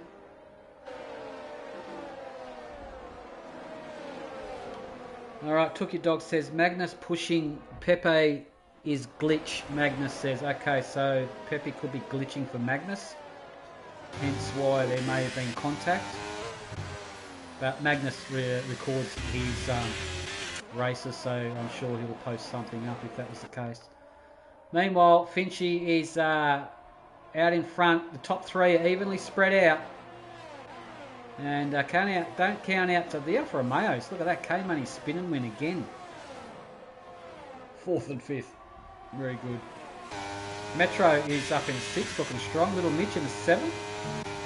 Alright, Took Your Dog says Magnus pushing Pepe is glitch. Magnus says, okay, so Pepe could be glitching for Magnus. Hence why there may have been contact. But Magnus records his races, so I'm sure he'll post something up if that was the case. Meanwhile, Finchy is out in front. The top 3 are evenly spread out. And don't count out to the Alfa Romeos. Look at that, K-Money spin and win again. 4th and 5th. Very good. Metro is up in 6th, looking strong. Little Mitch in the 7th.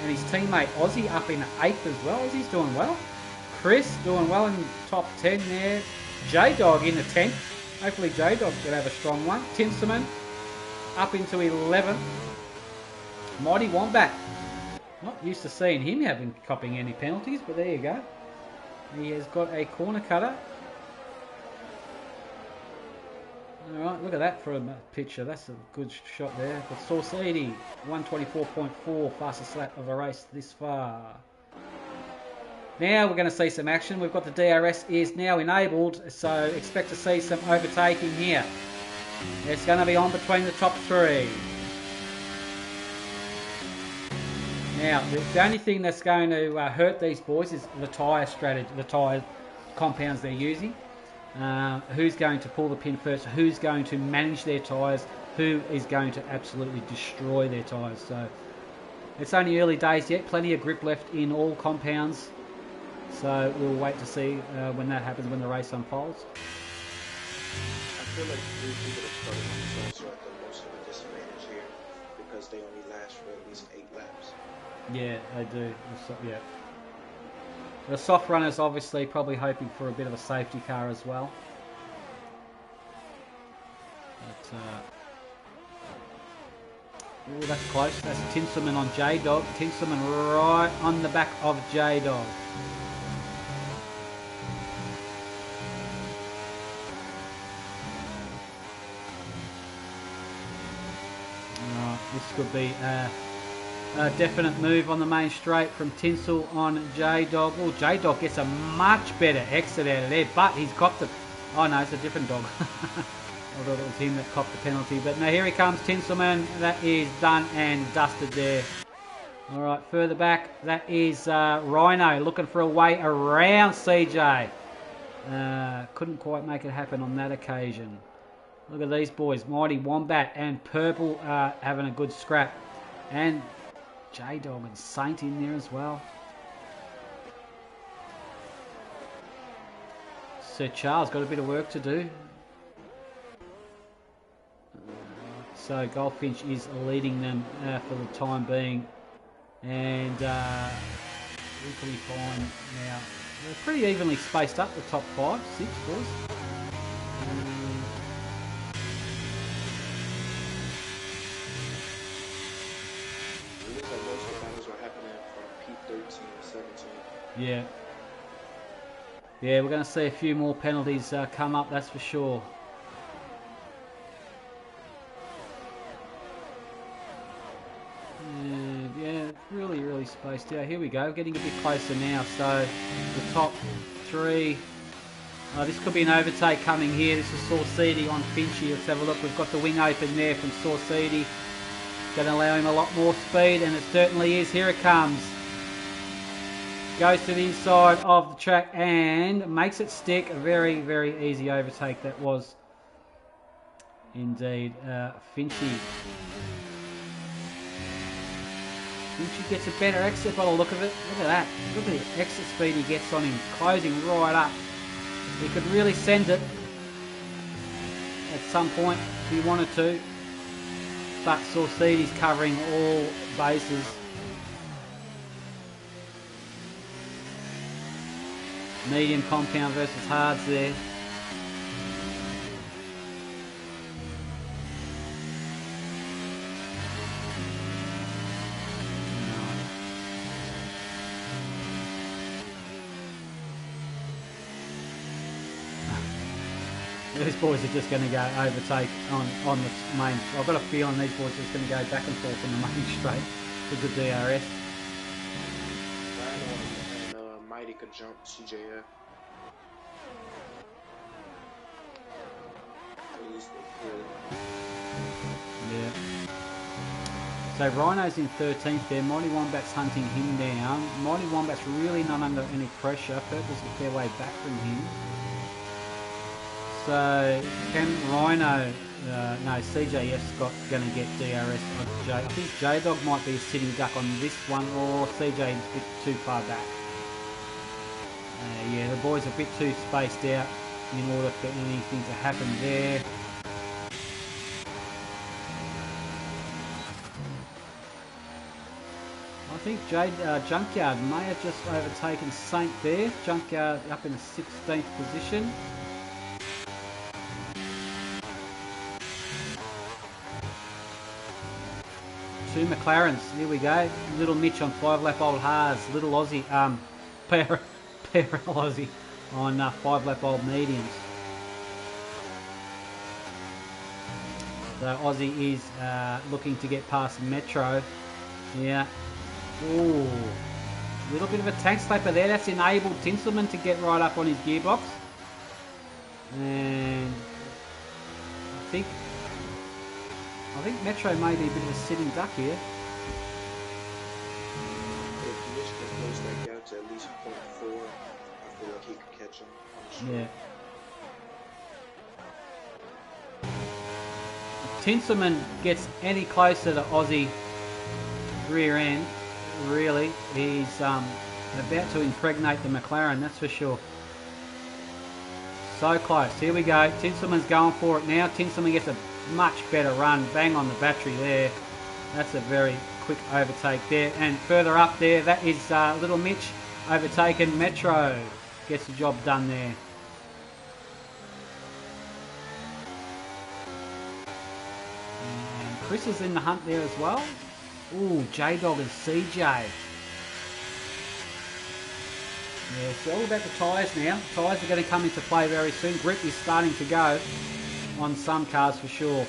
And his teammate Aussie up in 8th as well. Aussie's doing well. Chris doing well in top 10 there. J-Dog in the 10th. Hopefully J-Dog's going to have a strong one. Tinselman up into 11th. Mighty Wombat. Not used to seeing him copying any penalties, but there you go. He has got a corner cutter. Alright, look at that for a picture. That's a good shot there. But Source 80, 124.4, fastest lap of a race this far. Now we're going to see some action. We've got the DRS is now enabled, so expect to see some overtaking here. It's going to be on between the top three. Now, the only thing that's going to hurt these boys is the tyre strategy, the tyre compounds they're using. Who's going to pull the pin first? Who's going to manage their tyres? Who is going to absolutely destroy their tyres? So it's only early days yet. Plenty of grip left in all compounds. So we'll wait to see when that happens, when the race unfolds. I feel like three people that started on this also at the most of a disadvantage here because they only last for at least 8 laps. Yeah, they do. Yeah. The soft runners obviously probably hoping for a bit of a safety car as well. But, ooh, that's close. That's Tinselman on J-Dog. Tinselman right on the back of J-Dog. This could be a definite move on the main straight from Tinsel on J-Dog. Oh, J-Dog gets a much better exit out of there, but he's copped it. Oh no, it's a different dog. I thought it was him that copped the penalty. But now here he comes, Tinselman. That is done and dusted there. Alright, further back, that is Rhino looking for a way around CJ. Couldn't quite make it happen on that occasion. Look at these boys, Mighty Wombat and Purple having a good scrap. And J-Dog and Saint in there as well. Sir Charles got a bit of work to do. So Goldfinch is leading them for the time being. And equally fine now. They're pretty evenly spaced up, the top 5, 6 boys. Yeah. Yeah, we're going to see a few more penalties come up, that's for sure. Yeah, really spaced out. Here we go, getting a bit closer now. So, the top 3. This could be an overtake coming here. This is Saucidi on Finchy. Let's have a look. We've got the wing open there from Saucidi. Going to allow him a lot more speed, and it certainly is. Here it comes. Goes to the inside of the track and makes it stick. A very easy overtake that was indeed. Finchy. Finchy gets a better exit by the look of it. Look at that. Look at the exit speed he gets on him. Closing right up. He could really send it at some point if he wanted to. But Saucidi's covering all bases. Medium compound versus hards there. These boys are just going to go overtake on the main. I've got a feeling these boys are just going to go back and forth on the main straight with the DRS. And Mighty could jump CJF. At least they could. Yeah. So Rhino's in 13th there. Mighty Wombat's hunting him down. Mighty Wombat's really not under any pressure. Purple's a fair way back from him. So can Rhino, no, CJF's going to get DRS on J. I think J-Dog might be a sitting duck on this one, or CJ's a bit too far back. Yeah, the boys are a bit too spaced out in order for anything to happen there. I think Junkyard may have just overtaken Saint there. Junkyard up in the 16th position. two McLarens. Here we go. Little Mitch on 5-lap old Haas. Little Aussie, pair Aussie on 5-lap old mediums. So Aussie is looking to get past Metro. Yeah. Ooh. A little bit of a tank slapper there. That's enabled Tinselman to get right up on his gearbox. And I think Metro may be a bit of a sitting duck here. If Mitch can close that gap to at least 0.4, I feel like he could catch him. Yeah. If Tinselman gets any closer to Aussie rear end, really, he's about to impregnate the McLaren, that's for sure. So close. Here we go. Tinselman's going for it now. Tinselman gets a much better run. Bang on the battery there. That's a very quick overtake there. And further up there, that is Little Mitch overtaken Metro. Gets the job done there. And Chris is in the hunt there as well. Ooh, J-Dog and CJ. Yeah, it's all about the tyres now. Tyres are going to come into play very soon. Grip is starting to go on some cars for sure.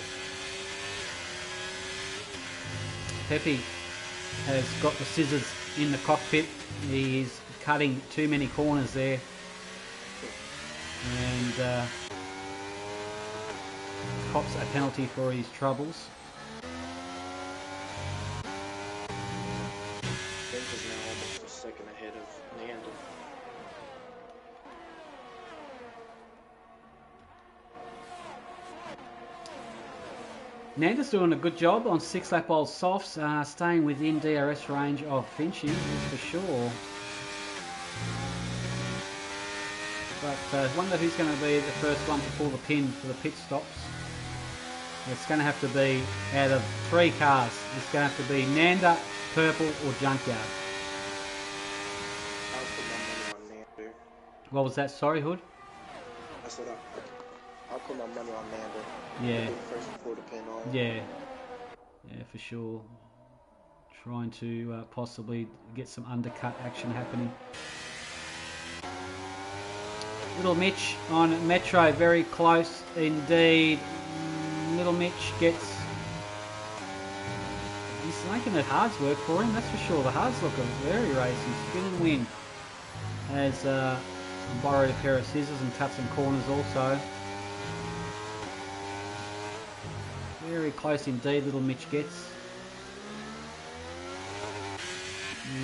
Pepe has got the scissors in the cockpit. He is cutting too many corners there. And cops a penalty for his troubles. Is now almost a second ahead of Nanda. Nanda's doing a good job on 6-lap old softs, staying within DRS range of Finchy, for sure. But I wonder who's going to be the first one to pull the pin for the pit stops. It's going to have to be, out of 3 cars, it's going to have to be Nanda, Purple or Junkyard. I'll put my money on Nanda. What was that? Sorry, Hood? I said I'll put my money on Nanda. Yeah. First before the pin on. Yeah. Yeah, for sure. Trying to possibly get some undercut action happening. Little Mitch on Metro, very close indeed. Little Mitch gets... He's making it hard work for him, that's for sure. The hards look very racing. Spin and win. Has borrowed a pair of scissors and cut some corners also. Very close indeed, Little Mitch gets.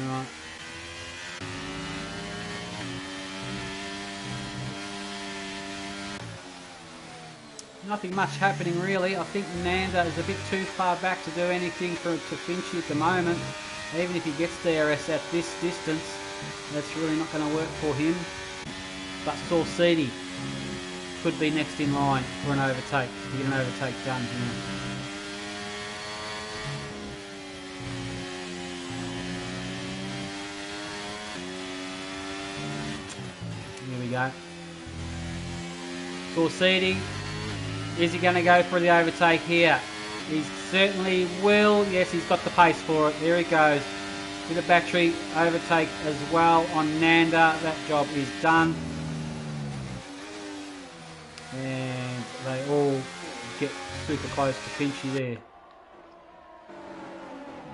Right. Nothing much happening really. I think Nanda is a bit too far back to do anything to Finchy at the moment. Even if he gets DRS at this distance, that's really not going to work for him. But Saucedi could be next in line for an overtake, to get an overtake done here. Here we go. Saucedi. Is he going to go for the overtake here? He certainly will. Yes, he's got the pace for it. There he goes. With a battery overtake as well on Nanda. That job is done. And they all get super close to Finchy there.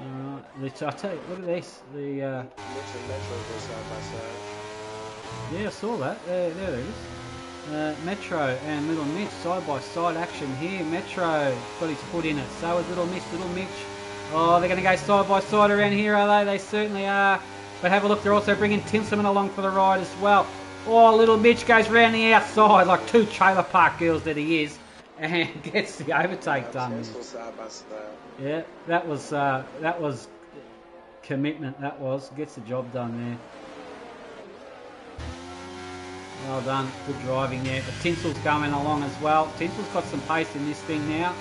Alright, I'll tell you, look at this. The Mitch and Metro go side by side. yeah, I saw that. There it is. Metro and Little Mitch side by side action here. Metro got his foot in it. So is Little Mitch. Little Mitch. Oh, they're going to go side by side around here, are they? They certainly are. But have a look. They're also bringing Tinselman along for the ride as well. Oh, Little Mitch goes round the outside like 2 trailer park girls that he is, and gets the overtake done. Side by side. Yeah, that was commitment. That was gets the job done there. Well done, good driving there. But Tinsel's going along as well. Tinsel's got some pace in this thing now.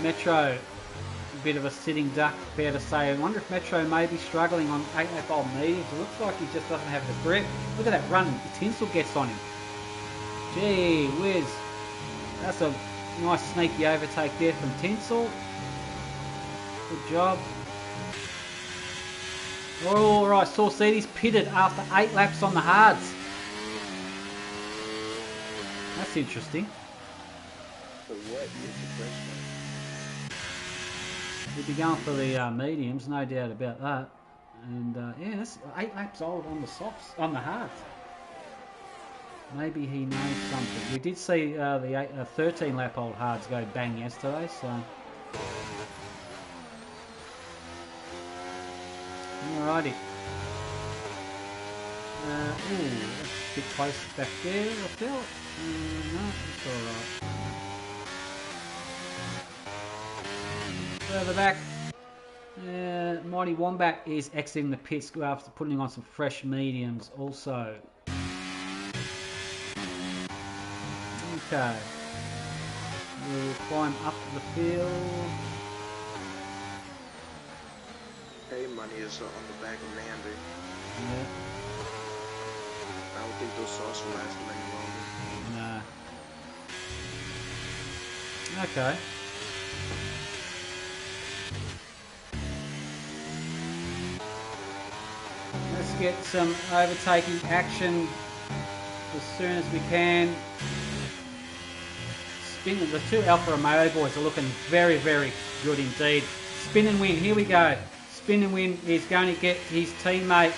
Metro, a bit of a sitting duck, fair to say. I wonder if Metro may be struggling on 8-lap old mediums. It looks like he just doesn't have the grip. Look at that run Tinsel gets on him. Gee whiz. That's a nice sneaky overtake there from Tinsel. Good job. All right, Saucedy's pitted after 8 laps on the hards. That's interesting. So what is the question? He'd be going for the mediums, no doubt about that. And yeah, that's 8 laps old on the softs, on the hards. Maybe he knows something. We did see the 13 lap old hards go bang yesterday, so. Alrighty. Ooh, that's a bit close back there, I feel. No, it's alright. Further back. Mighty Wombat is exiting the pits after putting on some fresh mediums also. Okay. We'll climb up the field. Hey, money is on the back of Mandy. Yeah. I don't think those sauce will last any longer. Nah. Okay. Let's get some overtaking action as soon as we can. The 2 Alfa Romeo boys are looking very, very good indeed. Spin and win, here we go. Spin and win is going to get his teammate,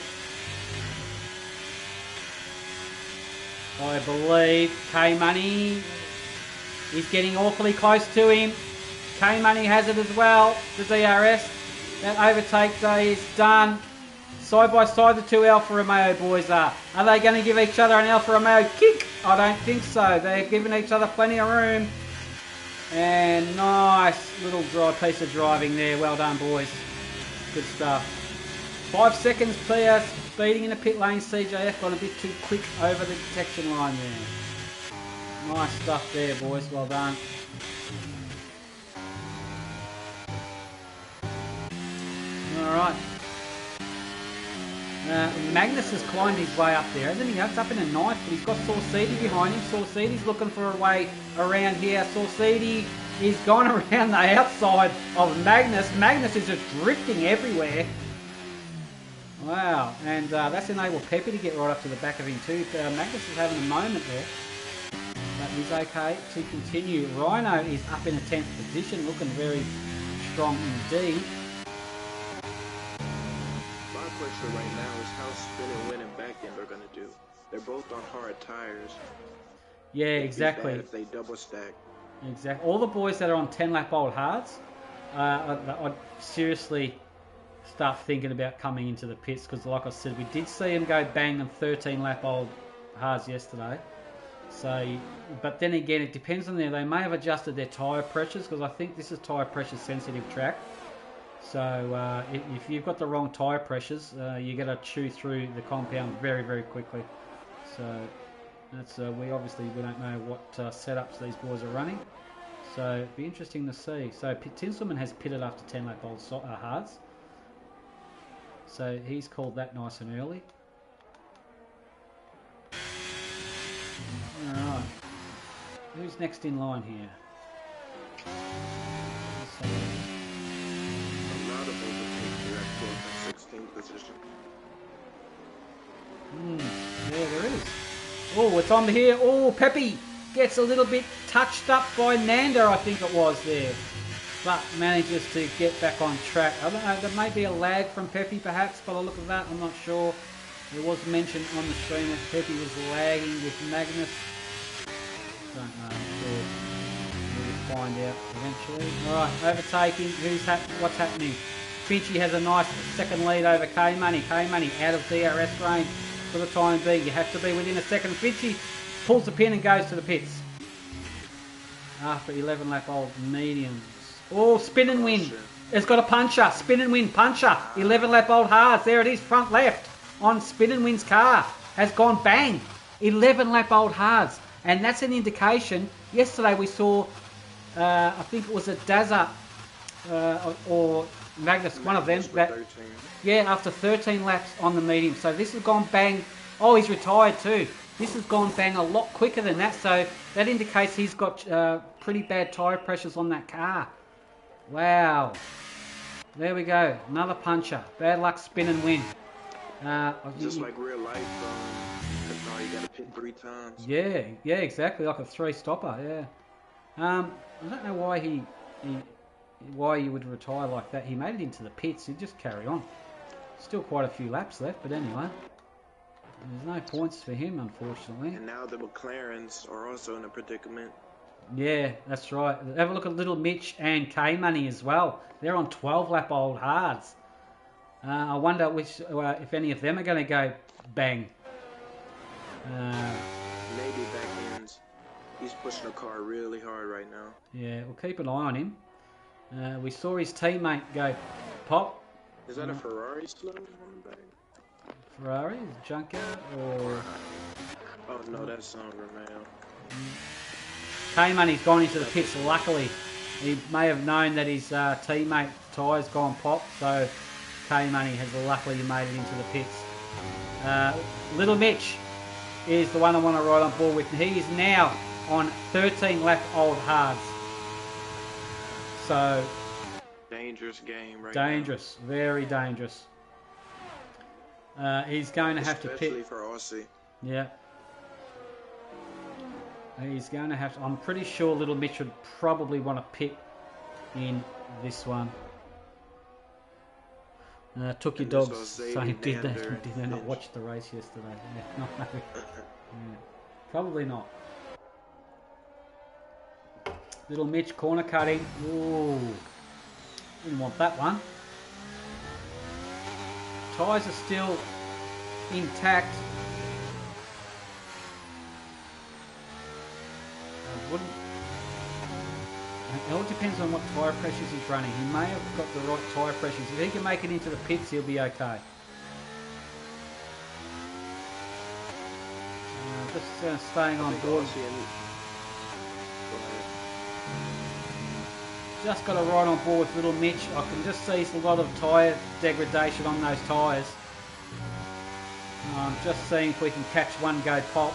I believe, K-Money. He's getting awfully close to him. K-Money has it as well, the DRS. That overtake day is done. Side by side the 2 Alfa Romeo boys are. Are they going to give each other an Alfa Romeo kick? I don't think so. They're giving each other plenty of room. And nice little piece of driving there. Well done, boys. Good stuff. 5 seconds clear. Speeding in the pit lane. CJF got a bit too quick over the detection line there. Nice stuff there, boys. Well done. Alright. Magnus has climbed his way up there, hasn't he? That's up in a 9th, but he's got Saucedy behind him. Saucedy's looking for a way around here. Saucedy is gone around the outside of Magnus. Magnus is just drifting everywhere. Wow, and that's enabled Pepe to get right up to the back of him too. Magnus is having a moment there, but he's okay to continue. Rhino is up in a 10th position, looking very strong indeed. My question right now is how Spin and Win and Back End are going to do. They're both on hard tires. Yeah, It'd be exactly. bad if they double stack. Exactly. All the boys that are on 10 lap old hards, I'd seriously start thinking about coming into the pits, because like I said, we did see them go bang on 13 lap old hards yesterday. So, but then again, it depends on them. They may have adjusted their tyre pressures, because I think this is tyre pressure sensitive track. So if you've got the wrong tyre pressures, you're going to chew through the compound very, very quickly. So that's we don't know what setups these boys are running. So it'd be interesting to see. So Tinselman has pitted after 10 lap old hards. So he's called that nice and early. Alright. Who's next in line here? A lot of overtakes here at 12th and 16th position. Yeah, there is. Oh, it's on here. Oh, Pepe gets a little bit touched up by Nanda, I think it was there. But manages to get back on track. I don't know, there may be a lag from Pepe perhaps, by the look of that, I'm not sure. It was mentioned on the stream that Pepe was lagging with Magnus. Don't know, I'm sure we'll find out eventually. Alright, overtaking, what's happening? Finchy has a nice second lead over K-Money. K-Money out of DRS range for the time being. You have to be within a second. Finchy pulls the pin and goes to the pits. After 11 lap old mediums. Oh, Spin and Win. It's got a puncher. Spin and Win, puncher. 11 lap old hards. There it is, front left on Spin and Win's car. Has gone bang. 11 lap old hards. And that's an indication. Yesterday we saw, I think it was a Dazza or Magnus, one of them. Yeah, after 13 laps on the medium. So this has gone bang. Oh, he's retired too. This has gone bang a lot quicker than that. So that indicates he's got pretty bad tyre pressures on that car. Wow. There we go. Another puncher. Bad luck, spin and win. Just like real life, Qatar, you gotta pit 3 times. Yeah, exactly. Like a 3-stopper, yeah. I don't know why you would retire like that. He made it into the pits. He'd just carry on. Still quite a few laps left, but anyway. There's no points for him, unfortunately. And now the McLarens are also in a predicament. Yeah, that's right. Have a look at Little Mitch and K-Money as well. They're on 12-lap old hards. I wonder if any of them are going to go bang. Maybe back ends. He's pushing the car really hard right now. Yeah, we'll keep an eye on him. We saw his teammate go pop. Is that a Ferrari slow on the back? Ferrari? Junker? Or... Oh, no, that's Romeo. K-Money's gone into the pits, luckily. He may have known that his teammate tyres gone pop, so K-Money has luckily made it into the pits. Little Mitch is the one I want to ride on board with. He is now on 13 lap old hards. So... dangerous game right dangerous, now. Very dangerous. He's going to have to pit. Especially for Aussie. Yeah. He's going to have to... I'm pretty sure Little Mitch would probably want to pit in this one. Took your dogs saying, did they not watch the race yesterday? Yeah, no. Yeah. Probably not. Little Mitch corner cutting. Ooh. Didn't want that one. Tyres are still intact. It all depends on what tyre pressures he's running. He may have got the right tyre pressures. If he can make it into the pits, he'll be okay. Just staying on board. Just got to ride on board with Little Mitch. I can just see a lot of tyre degradation on those tyres. I'm just seeing if we can catch one go pop.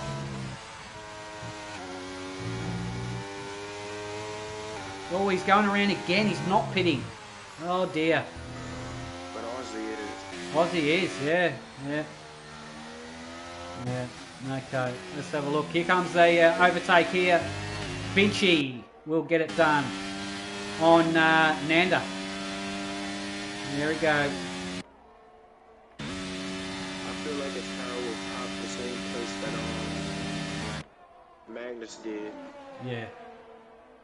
Oh, he's going around again. He's not pitting. Oh dear. But Aussie is. Aussie is, yeah. Okay, let's have a look. Here comes the overtake here. Vinchy will get it done on Nanda. There we go. I feel like his car will pop the same place that Magnus did. Yeah.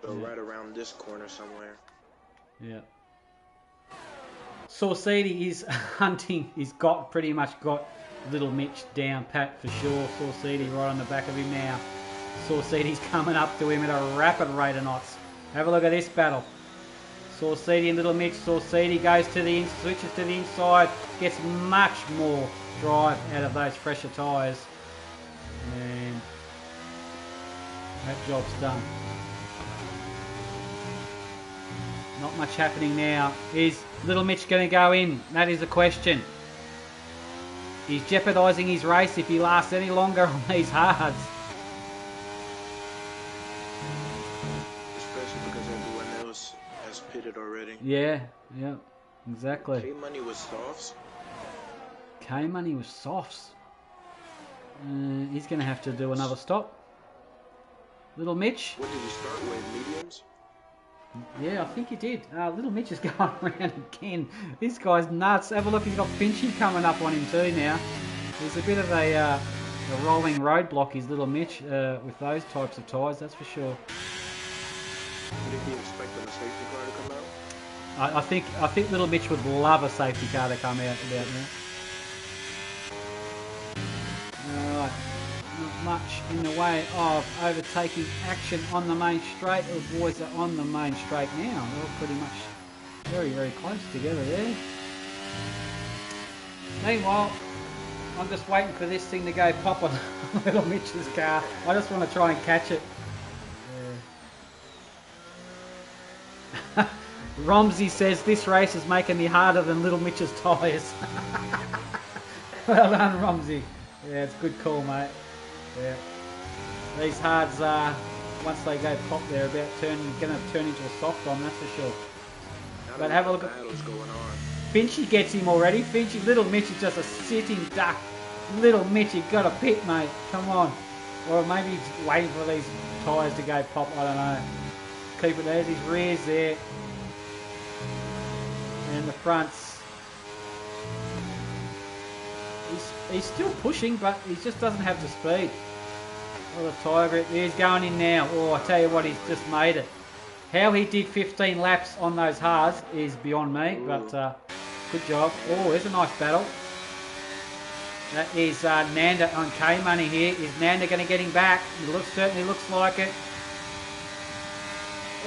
So right around this corner somewhere. Yeah. Saucedi is hunting. He's pretty much got Little Mitch down pat for sure. Saucedi right on the back of him now. Saucedi's coming up to him at a rapid rate of knots. Have a look at this battle. Saucedi and Little Mitch. Saucedi goes to the switches to the inside, gets much more drive out of those fresher tyres, and that job's done. Not much happening now. Is Little Mitch going to go in? That is the question. He's jeopardising his race if he lasts any longer on these hards. Especially because everyone else has pitted already. Yeah, exactly. K-Money was softs. K-Money was softs. He's going to have to do another stop. Little Mitch. What did he start with? Mediums? Yeah, I think he did. Little Mitch is going around again. This guy's nuts. Have a look, he's got Finchy coming up on him too now. There's a bit of a rolling roadblock, is Little Mitch, with those types of tyres, that's for sure. Did he expect a safety car to come out? I think Little Mitch would love a safety car to come out about now. Alright. Not much in the way of overtaking action on the main straight. The boys are on the main straight now. They're all pretty much very, very close together there. Meanwhile, I'm just waiting for this thing to go pop on Little Mitch's car. I just want to try and catch it. Yeah. Romsey says this race is making me harder than Little Mitch's tyres. Well done, Romsey. Yeah, it's a good call, mate. Yeah, these hards once they go pop, they're about going to turn into a soft on, that's for sure. But have a look at battles going on. Finchy gets him already. Finchy, little Mitch is just a sitting duck. Little Mitch, you got a pit, mate. Come on. Or maybe he's waiting for these tyres to go pop. I don't know. Keep it. There's his rears there. And the fronts. He's still pushing, but he just doesn't have the speed. Oh, the tyre grip. He's going in now. Oh, I tell you what, he's just made it. How he did 15 laps on those hards is beyond me, but good job. Oh, there's a nice battle. That is Nanda on K-Money here. Is Nanda going to get him back? It certainly looks like it.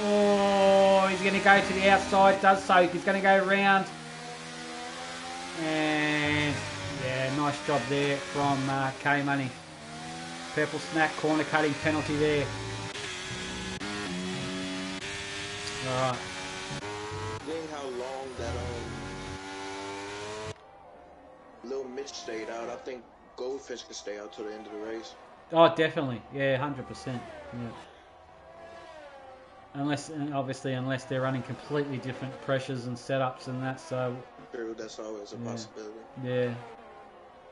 Oh, he's going to go to the outside. Does so. He's going to go round. And, yeah, nice job there from K-Money. Purple snack, corner cutting penalty there. Alright. Seeing how long that little Mitch stayed out, I think Goldfish could stay out till the end of the race. Oh, definitely. Yeah, 100%. Yeah. Unless they're running completely different pressures and setups and that, so... True, that's always a possibility. Yeah.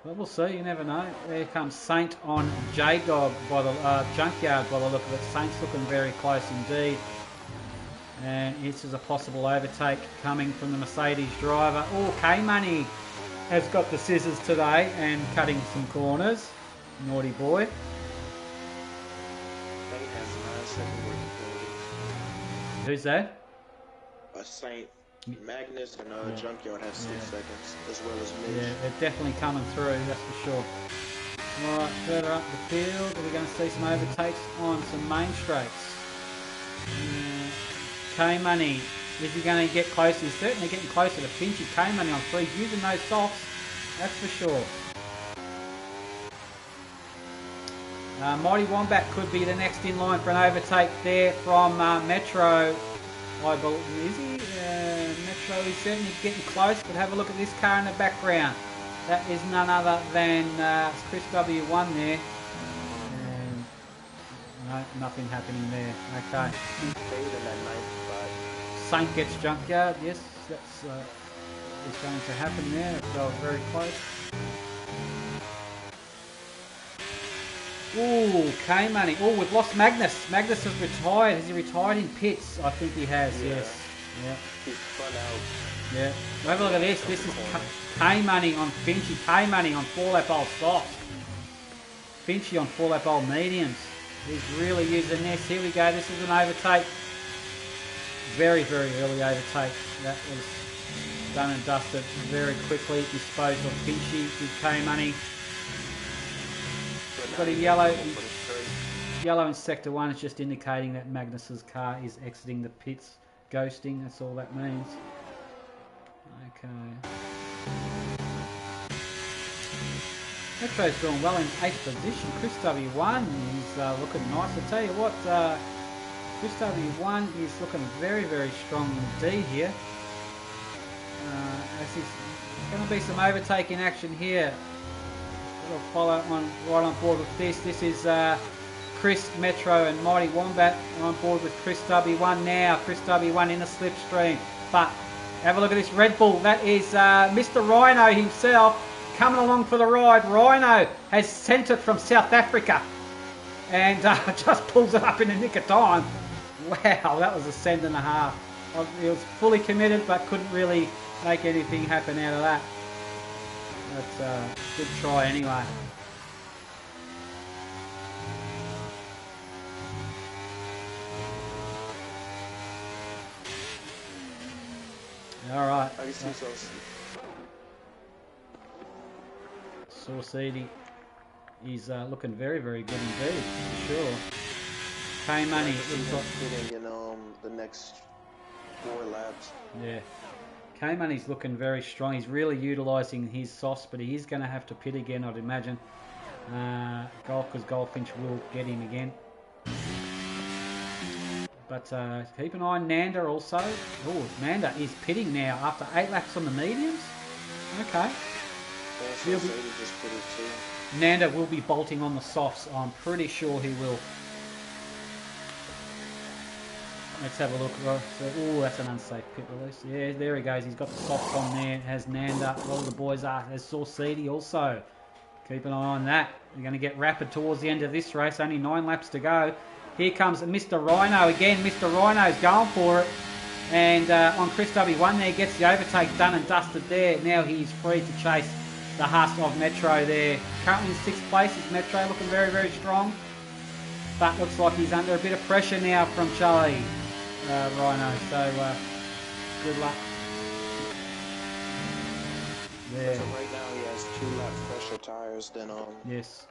But we'll see, you never know. There comes Saint on J-Dog by the Junkyard by the look of it. Saint's looking very close indeed. And this is a possible overtake coming from the Mercedes driver. Oh, K-Money has got the scissors today and cutting some corners. Naughty boy. Saint has 9 second working penalties. Who's that? Saint, Magnus, and Junkyard have 6 seconds, as well as Mitch. Yeah, they're definitely coming through, that's for sure. Alright, further up the field, we're going to see some overtakes on some main straights. K-Money, is he going to get close? He's certainly getting closer to Finchy. K-Money on 3, using those softs, that's for sure. Mighty Wombat could be the next in line for an overtake there from Metro. I believe, is he? Metro is certainly getting close, but have a look at this car in the background. That is none other than Chris W1 there. And no, nothing happening there. Okay. Saint gets Junkyard, yes, that's is going to happen there. That was very close. Ooh, K-Money. Oh, we've lost Magnus. Magnus has retired. Has he retired in pits? I think he has, yes. Yeah. He's front out. Yeah. Have a look at this. This is K-Money on Finchy. K-Money on 4-lap old softs. Finchy on 4-lap old mediums. He's really using this. Here we go. This is an overtake. Very, very early overtake. That was done and dusted very quickly. Disposed of Finchy with K-Money. Got a yellow in sector 1 is just indicating that Magnus's car is exiting the pits, ghosting, that's all that means. Okay. Metro's doing well in 8th position. Chris W1 is looking nice. I tell you what, Chris W1 is looking very, very strong indeed here. There's going to be some overtaking action here. We'll follow on right on board with this. This is Chris, Metro and Mighty Wombat on board with Chris W1 now. Chris W1 in the slipstream. But have a look at this Red Bull. That is Mr. Rhino himself coming along for the ride. Rhino has sent it from South Africa and just pulls it up in the nick of time. Wow, that was a send and a half. He was fully committed but couldn't really make anything happen out of that. That's a good try anyway. Alright. Sauceedy. He's looking very, very good indeed, for sure. K-Money. In the next 4 laps. Yeah. K-Money's looking very strong. He's really utilising his softs, but he is going to have to pit again, I'd imagine. Because Goldfinch will get him again. But keep an eye on Nanda also. Oh, Nanda is pitting now after 8 laps on the mediums. Okay. Nanda will be bolting on the softs. I'm pretty sure he will. Let's have a look. Oh, that's an unsafe pit release. Yeah, there he goes. He's got the softs on there. Has Nanda. A lot of the boys are. There's Saucedi also. Keep an eye on that. We're going to get rapid towards the end of this race. Only 9 laps to go. Here comes Mr. Rhino again. Mr. Rhino's going for it. And on Chris W1 there, gets the overtake done and dusted there. Now he's free to chase the Haas of Metro there. Currently in 6th place is Metro, looking very, very strong. But looks like he's under a bit of pressure now from Charlie Rhino. So good luck. There. So right now he has 2 lap fresher tires than yes.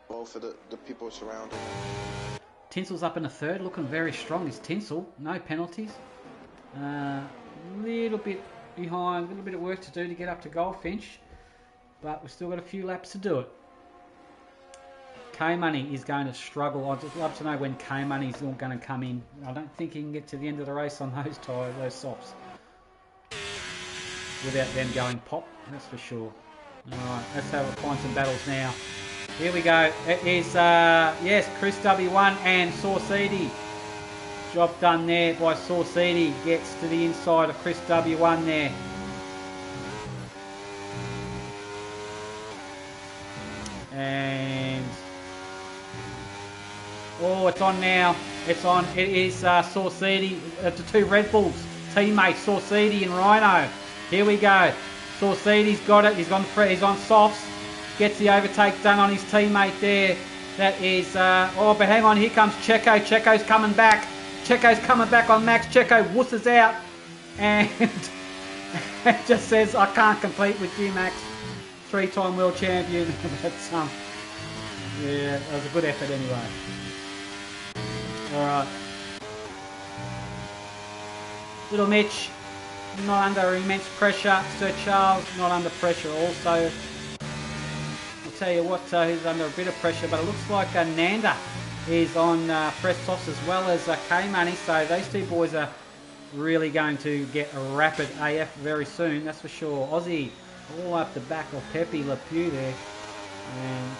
both of the people surrounding him. Tinsel's up in a 3rd, looking very strong. Is Tinsel? No penalties. Little bit behind, a little bit of work to do to get up to Goldfinch, but we've still got a few laps to do it. K-Money is going to struggle. I'd just love to know when K-Money's going to come in. I don't think he can get to the end of the race on those tyres, those softs, without them going pop, that's for sure. Alright, let's find some battles now. Here we go. It is, yes, Chris W1 and Saucedi. Job done there by Saucedi. Gets to the inside of Chris W1 there. And... oh, it's on now. It's on. It is Saucedi, the 2 Red Bulls teammates, Saucedi and Rhino. Here we go. Saucedi's got it. He's on softs. Gets the overtake done on his teammate there. That is... oh, but hang on. Here comes Checo. Checo's coming back. Checo's coming back on Max. Checo wusses out. And it just says, I can't compete with you, Max. 3-time world champion. That's, yeah, that was a good effort anyway. Alright. Little Mitch, not under immense pressure. Sir Charles, not under pressure also. I'll tell you what, he's under a bit of pressure, but it looks like Nanda is on fresh softs as well as K-Money, so these 2 boys are really going to get a rapid AF very soon, that's for sure. Aussie all up the back of Pepe Le Pew there, and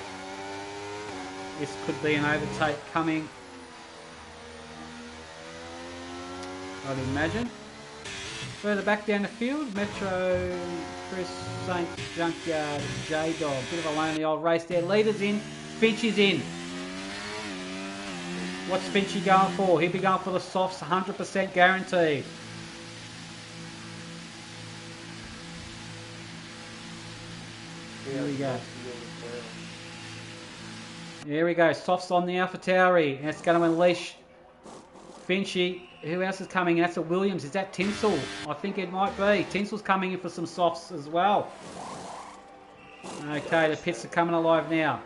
this could be an overtake coming, I'd imagine. Further back down the field, Metro, Chris St. Junkyard, J-Dog. Bit of a lonely old race there. Leaders in, Finch is in. What's Finchy going for? He'll be going for the softs, 100% guaranteed. Here we go. Here we go. Softs on the AlphaTauri. And it's going to unleash Finchy. Who else is coming in? That's a Williams. Is that Tinsel? I think it might be. Tinsel's coming in for some softs as well. Okay, the pits are coming alive now.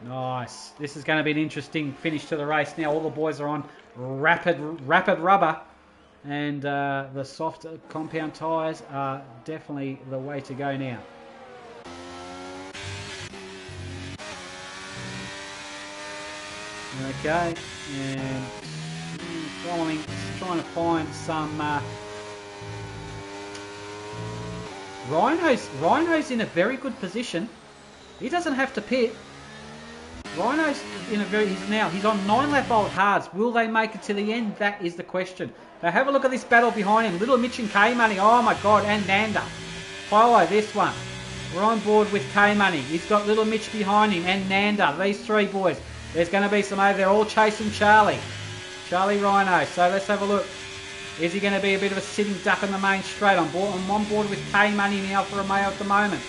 Nice. This is going to be an interesting finish to the race. Now all the boys are on rapid rubber. And the soft compound tyres are definitely the way to go now. Okay, and following, trying to find some Rhino's in a very good position. He doesn't have to pit. Rhino's in a very, he's on 9 lap old hards. Will they make it to the end? That is the question. Now have a look at this battle behind him. Little Mitch and K-Money, oh my god, and Nanda. Follow this one. We're on board with K-Money. He's got Little Mitch behind him and Nanda, these 3 boys. There's going to be some over there, all chasing Charlie Rhino. So let's have a look. Is he going to be a bit of a sitting duck in the main straight? I'm on board with K-Money in Alfa Romeo at the moment.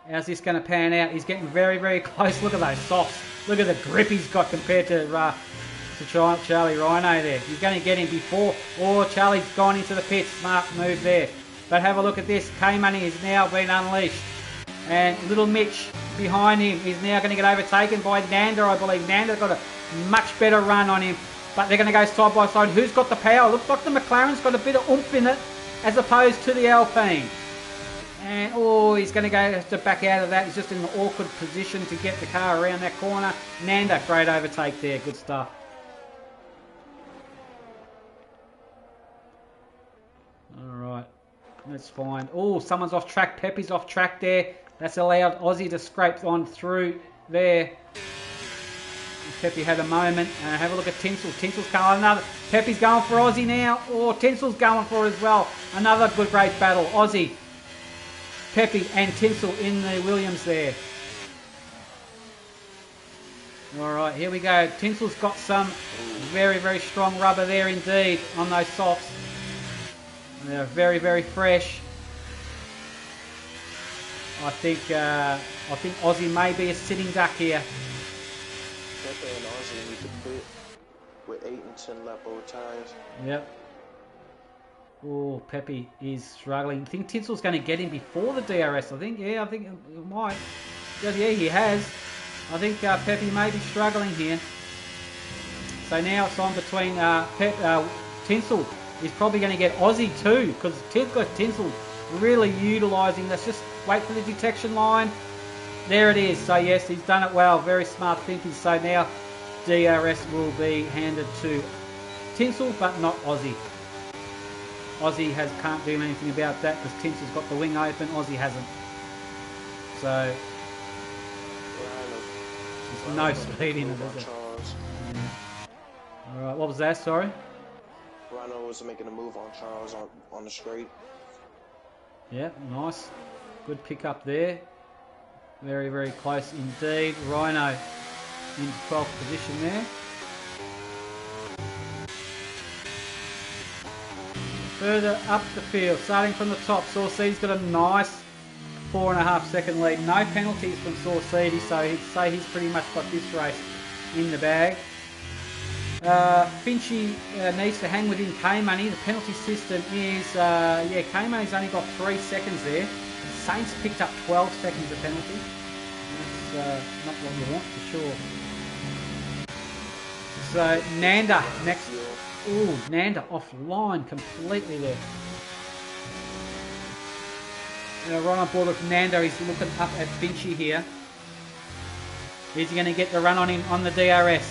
How's this going to pan out? He's getting very, very close. Look at those softs. Look at the grip he's got compared to Charlie Rhino there. He's going to get him before. Oh, Charlie's gone into the pits. Smart move there. But have a look at this. K-Money is now been unleashed. And Little Mitch behind him is now going to get overtaken by Nanda, I believe. Nanda's got a much better run on him. But they're going to go side by side. Who's got the power? Looks like the McLaren's got a bit of oomph in it as opposed to the Alpine. And, oh, he's going to go to back out of that. He's just in an awkward position to get the car around that corner. Nanda, great overtake there. Good stuff. All right. Let's find... oh, someone's off track. Pepe's off track there. That's allowed Aussie to scrape on through there. Pepe had a moment. Have a look at Tinsel. Tinsel's going another. Pepe's going for Aussie now. Oh, Tinsel's going for it as well. Another good great battle. Aussie, Pepe and Tinsel in the Williams there. Alright, here we go. Tinsel's got some very, very strong rubber there indeed on those softs. They're very, very fresh. I think Aussie may be a sitting duck here. Pepe and Aussie need to quit with 8 and 10 lap over tires. Yep. Oh, Pepe is struggling. I think Tinsel's going to get him before the DRS. I think it might. Yeah, he has. I think Pepe may be struggling here. So now it's on between Tinsel. He's probably going to get Aussie too, because Tinsel really utilising. Let's just wait for the detection line. There it is. So yes, he's done it well. Very smart thinking. So now DRS will be handed to Tinsel, but not Aussie. Aussie can't do anything about that because Tinsel's got the wing open. Aussie hasn't. So there's no speed in it, is it? Yeah. All right. What was that? Sorry. Rhino was making a move on Charles on the straight. Yeah, nice. Good pick up there. Very, very close indeed. Rhino in 12th position there. Further up the field, starting from the top, Saucede's got a nice 4.5 second lead. No penalties from Saucede, so he'd say he's pretty much got this race in the bag. Finchy needs to hang within K-Money. The penalty system is, K-Money's only got 3 seconds there. Saints picked up 12 seconds of penalty. That's not what you want for sure. So Nanda next. Ooh, Nanda offline completely there. Right on board with Nanda. He's looking up at Finchy here. Is he going to get the run on him on the DRS?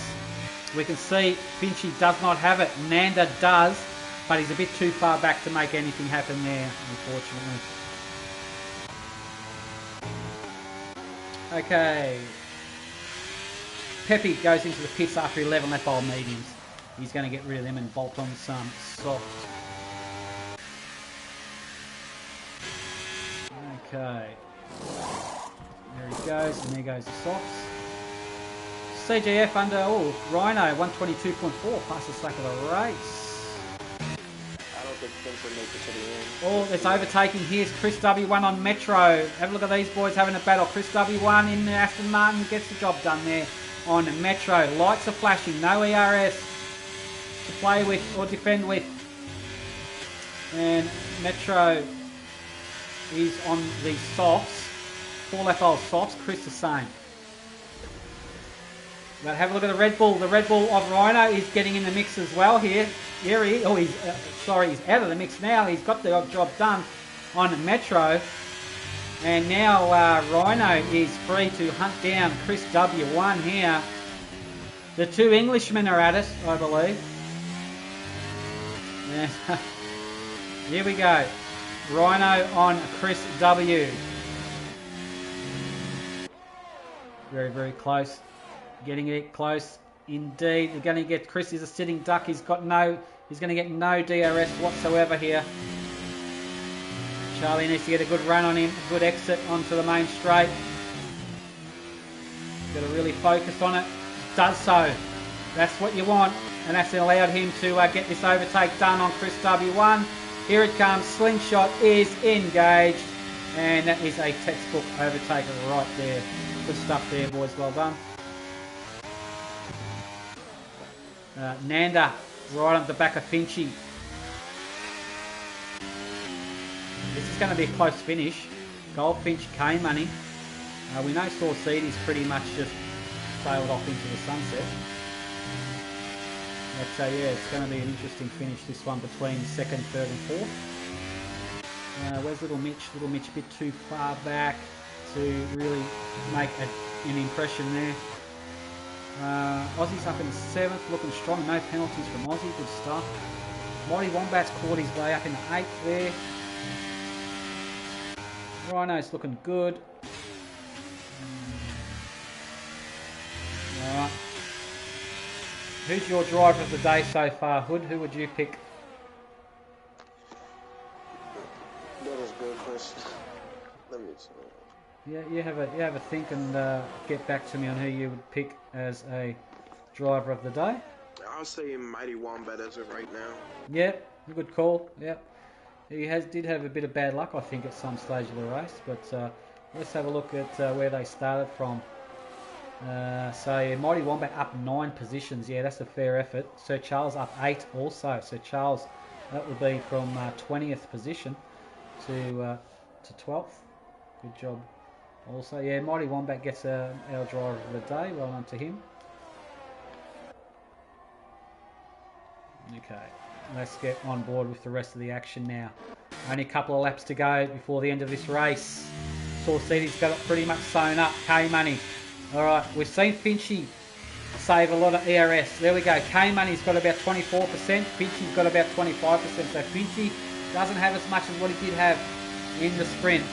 We can see Finchy does not have it. Nanda does, but he's a bit too far back to make anything happen there, unfortunately. Okay. Pepe goes into the pits after 11 lap old mediums. He's going to get rid of them and bolt on some soft. Okay. There he goes, and there goes the softs. CGF under, Rhino, 122.4, fastest lap of the race. I don't think Finch will make it to the end. Oh, it's overtaking. Here's Chris W1 on Metro. Have a look at these boys having a battle. Chris W1 in Aston Martin gets the job done there on Metro. Lights are flashing, no ERS to play with or defend with. And Metro is on the softs. 4 lap old softs, Chris the same. But have a look at the Red Bull. The Red Bull of Rhino is getting in the mix as well here. Here he is. Oh, he's out of the mix now. He's got the job done on Metro. And now Rhino is free to hunt down Chris W1 here. The 2 Englishmen are at it, I believe. And here we go. Rhino on Chris W. Very, very close. Getting it close indeed. They're going to get Chris is a sitting duck. He's going to get no DRS whatsoever here. Charlie needs to get a good run on him, a good exit onto the main straight. Got to really focus on it. Does so. That's what you want, and that's allowed him to get this overtake done on Chris W1. Here it comes. Slingshot is engaged, and that is a textbook overtake right there. Good stuff there, boys. Well done. Nanda right on the back of Finchy. This is going to be a close finish. Goldfinch, K-Money. We know Saucede's pretty much just sailed off into the sunset. But yeah, it's going to be an interesting finish, this one, between 2nd, 3rd and 4th. Where's Little Mitch? Little Mitch a bit too far back to really make an impression there. Aussie's up in 7th, looking strong. No penalties from Aussie. Good stuff. Mighty Wombat's caught his way up in 8th there. Rhino's looking good. Alright. Who's your driver of the day so far, Hood? Who would you pick? That is a good question. Let me see. Yeah, you have a think and get back to me on who you would pick as a driver of the day. I'll say Mighty Wombat as of right now. Yep, good call. Yep, he did have a bit of bad luck, I think, at some stage of the race. But let's have a look at where they started from. So yeah, Mighty Wombat up 9 positions. Yeah, that's a fair effort. Sir Charles up 8 also. Sir Charles, that would be from 20th position to 12th. Good job. Also, yeah, Mighty Wombat gets our driver of the day. Well done to him. Okay, let's get on board with the rest of the action now. Only a couple of laps to go before the end of this race. Saucity's got it pretty much sewn up. K-Money. Alright, we've seen Finchy save a lot of ERS. There we go. K-Money's got about 24%. Finchy's got about 25%. So Finchy doesn't have as much as what he did have in the sprint.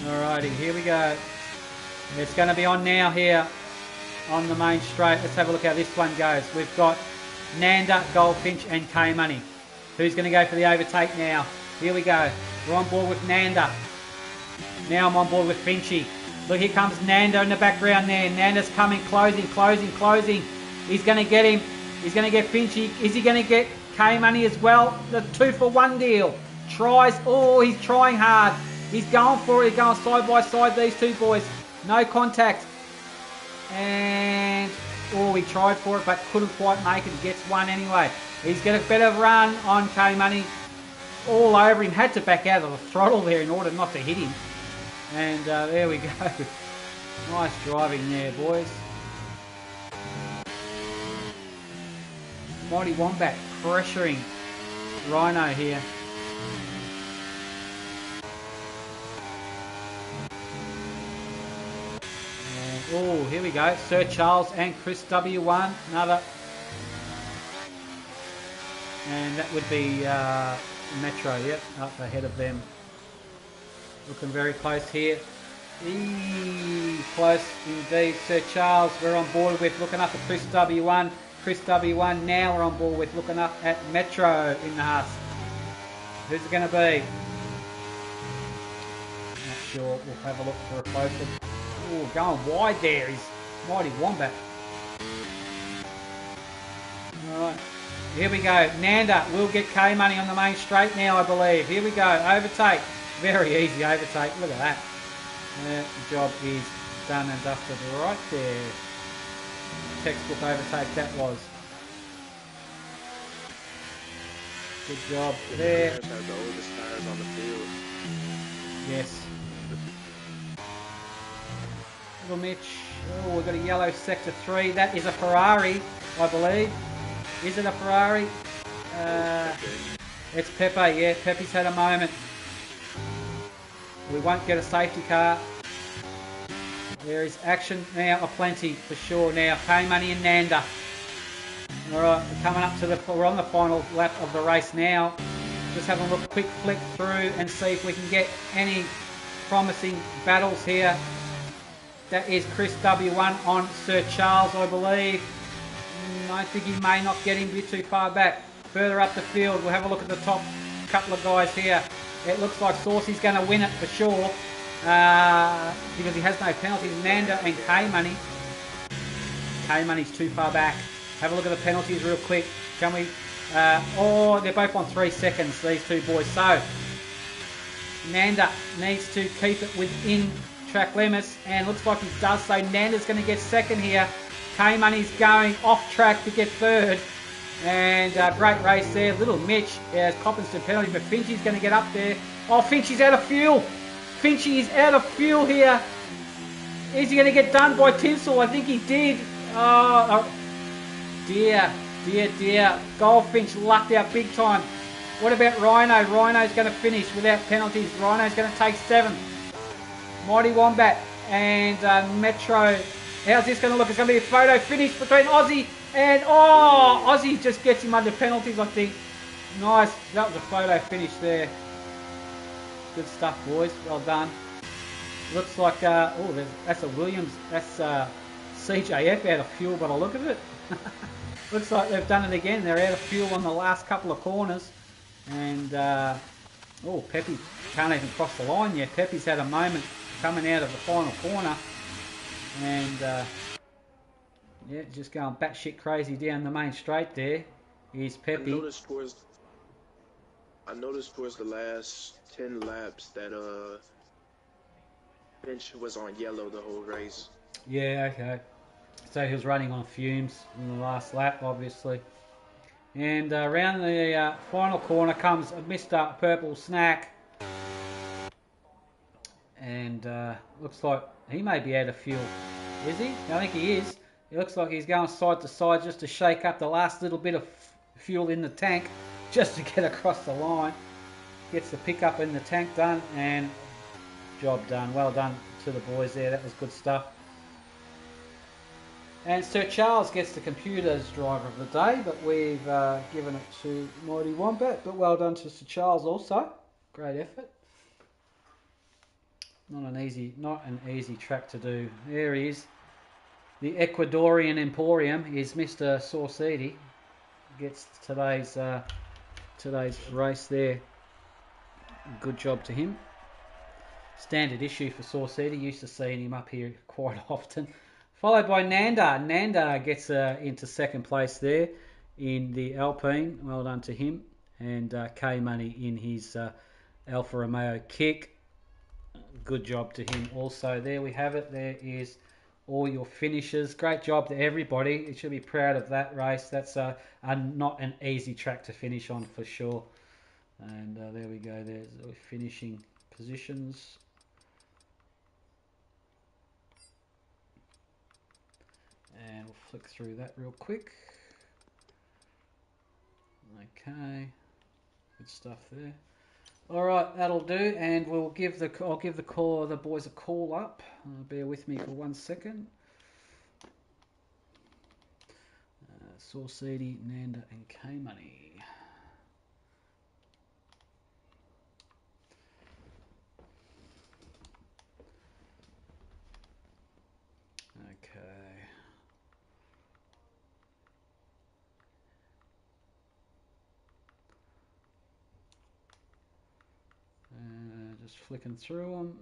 Alrighty, here we go. It's going to be on now here on the main straight. Let's have a look how this one goes. We've got Nanda, Goldfinch and K-Money. Who's going to go for the overtake now? Here we go. We're on board with Nanda. Now I'm on board with Finchy. Look, here comes Nanda in the background there. Nanda's coming, closing. He's going to get him. He's going to get Finchy. Is he going to get K-Money as well? The 2-for-1 deal. Tries. Oh, he's trying hard. He's going for it. He's going side by side, these two boys. No contact. And, oh, he tried for it, but couldn't quite make it. He gets one anyway. He's got a better run on K-Money. All over him. Had to back out of the throttle there in order not to hit him. And there we go. Nice driving there, boys. Mighty Wombat pressuring Rhino here. Oh, here we go. Sir Charles and Chris W1. Another. And that would be Metro, yep, up ahead of them. Looking very close here. Close indeed. Sir Charles, we're on board with looking up at Chris W1. Chris W1 now we're on board with looking up at Metro in the Haas. Who's it going to be? Not sure. We'll have a look for a closer. Oh, going wide there is Mighty Wombat. Alright, here we go. Nanda will get K-Money on the main straight now, I believe. Here we go. Overtake. Very easy overtake. Look at that. The job is done and dusted right there. Textbook overtake that was. Good job there. Have the oldest tires on the field. Yes. Little Mitch. Oh, we've got a yellow sector 3. That is a Ferrari, I believe. Is it a Ferrari? It's Pepe, yeah. Pepe's had a moment. We won't get a safety car. There is action now aplenty for sure now. K-Money and Nanda. Alright, we're coming up to we're on the final lap of the race now. Just have a look, quick flick through and see if we can get any promising battles here. That is Chris W1 on Sir Charles, I believe. I think he may not get him a bit too far back. Further up the field, we'll have a look at the top couple of guys here. It looks like Saucy's going to win it for sure. Because he has no penalties. Nanda and K-Money. K-Money's too far back. Have a look at the penalties real quick. Can we... oh, they're both on 3 seconds, these two boys. So, Nanda needs to keep it within track limits, and looks like he does so. Nanda's going to get second here. K-Money's going off track to get third. And great race there. Little Mitch has copping some penalties, but Finchy's going to get up there. Oh, Finchy's out of fuel. Finchy is out of fuel here. Is he going to get done by Tinsel? I think he did. Oh, dear. Goldfinch lucked out big time. What about Rhino? Rhino's going to finish without penalties. Rhino's going to take 7th. Mighty Wombat and Metro. How's this going to look? It's going to be a photo finish between Aussie and... Oh, Aussie just gets him under penalties, I think. Nice. That was a photo finish there. Good stuff, boys. Well done. Looks like, that's a Williams, that's CJF out of fuel by the look of it. Looks like they've done it again. They're out of fuel on the last couple of corners. And, Pepe can't even cross the line yet. Pepe's had a moment coming out of the final corner. And, just going batshit crazy down the main straight there. Here's Pepe. I noticed towards the last 10 laps that Finch was on yellow the whole race. Yeah, okay. So he was running on fumes in the last lap, obviously. And around the final corner comes Mr. Purple Snack. And looks like he may be out of fuel. Is he? I think he is. It looks like he's going side to side just to shake up the last little bit of fuel in the tank just to get across the line. Gets the pickup in the tank done, and job done. Well done to the boys there. That was good stuff. And Sir Charles gets the computer's driver of the day, but we've given it to Mighty Wombat. But well done to Sir Charles also. Great effort. Not an easy track to do. There he is. The Ecuadorian Emporium is Mr. Saucedi. Gets today's race there. Good job to him. Standard issue for Saucedi. Used to seeing him up here quite often. Followed by Nanda. Nanda gets into second place there in the Alpine. Well done to him. And K-Money in his Alfa Romeo kick. Good job to him also. There we have it. There is all your finishes. Great job to everybody. You should be proud of that race. That's not an easy track to finish on for sure. And there we go. There's the finishing positions. And we'll flick through that real quick. Okay, good stuff there. All right, that'll do, and I'll give the boys a call up. Bear with me for 1 second. Saucedi, Nanda, and K-Money. Okay. Just flicking through them.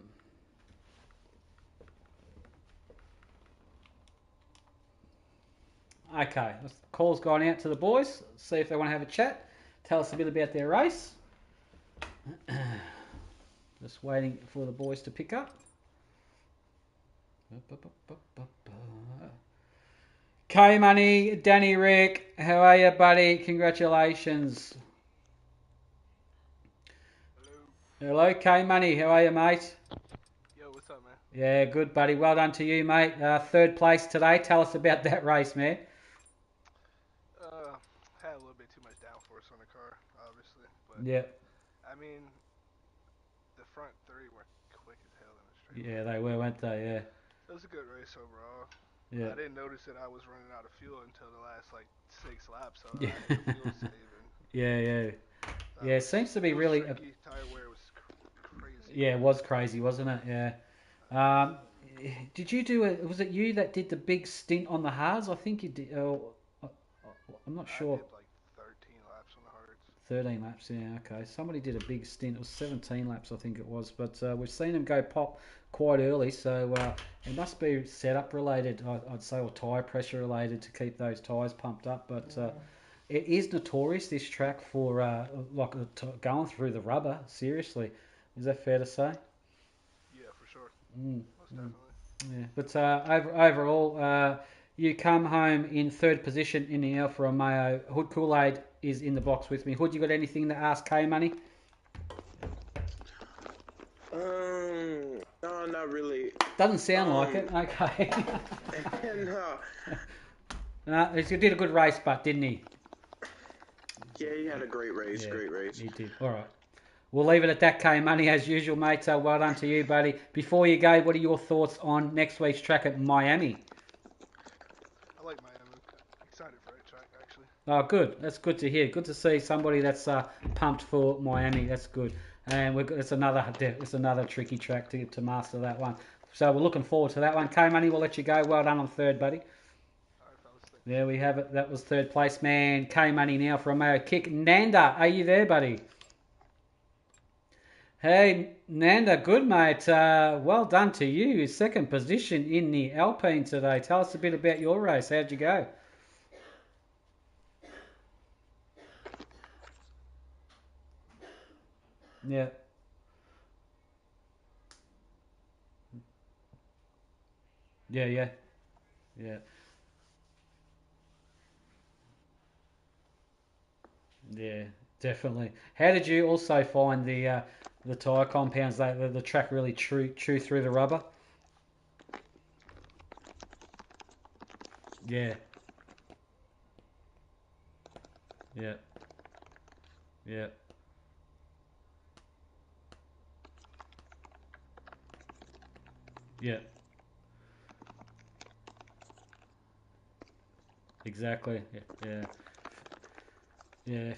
Okay, the call's gone out to the boys. See if they want to have a chat. Tell us a bit about their race. Just waiting for the boys to pick up. K-Money, Danny Rick, how are you, buddy? Congratulations. Hello, K-Money. How are you, mate? Yo, what's up, man? Yeah, good, buddy. Well done to you, mate. Third place today. Tell us about that race, man. Had a little bit too much downforce on the car, obviously. But Yeah. I mean, the front three were quick as hell in the straight. Yeah, they were, weren't they? Yeah. It was a good race overall. Yeah. I didn't notice that I was running out of fuel until the last, 6 laps. So Yeah. I had fuel saving. Yeah. Yeah, it seems to be really... Tricky. Tire wear was crazy. Yeah, it was crazy, wasn't it? Yeah. Did you do it? Was it you that did the big stint on the hards? I think you did. I'm not sure. I did 13 laps on the hards. 13 laps, yeah, okay. Somebody did a big stint. It was 17 laps, I think it was. But we've seen them go pop quite early, so it must be setup related, I'd say, or tyre pressure related to keep those tyres pumped up. But it is notorious, this track, for going through the rubber, seriously. Is that fair to say? Yeah, for sure. Most definitely. Yeah, but overall, you come home in third position in the Alfa Romeo. Hood Kool-Aid is in the box with me. Hood, you got anything to ask K-Money? No, not really. Doesn't sound like it. Okay. No. He did a good race, but didn't he? Yeah, he had a great race. Yeah, great race. He did. All right. We'll leave it at that, K-Money, as usual, mate. So well done to you, buddy. Before you go, what are your thoughts on next week's track at Miami? I like Miami. I'm excited for that track, actually. Oh, good. That's good to hear. Good to see somebody that's pumped for Miami. That's good. and it's another tricky track to master that one. So we're looking forward to that one. K-Money, we'll let you go. Well done on third, buddy. Alright, fellas. Thank There we have it. That was third place, man. K-Money now for a Mayo kick. Nanda, are you there, buddy? Hey, Nanda, good, mate. Well done to you. Second position in the Alpine today. Tell us a bit about your race. How'd you go? Yeah. Yeah, yeah. Yeah. Yeah, definitely. How did you also find the tyre compounds? The track really chew through the rubber. Yeah, yeah, yeah, yeah. Exactly. Yeah, yeah, yeah.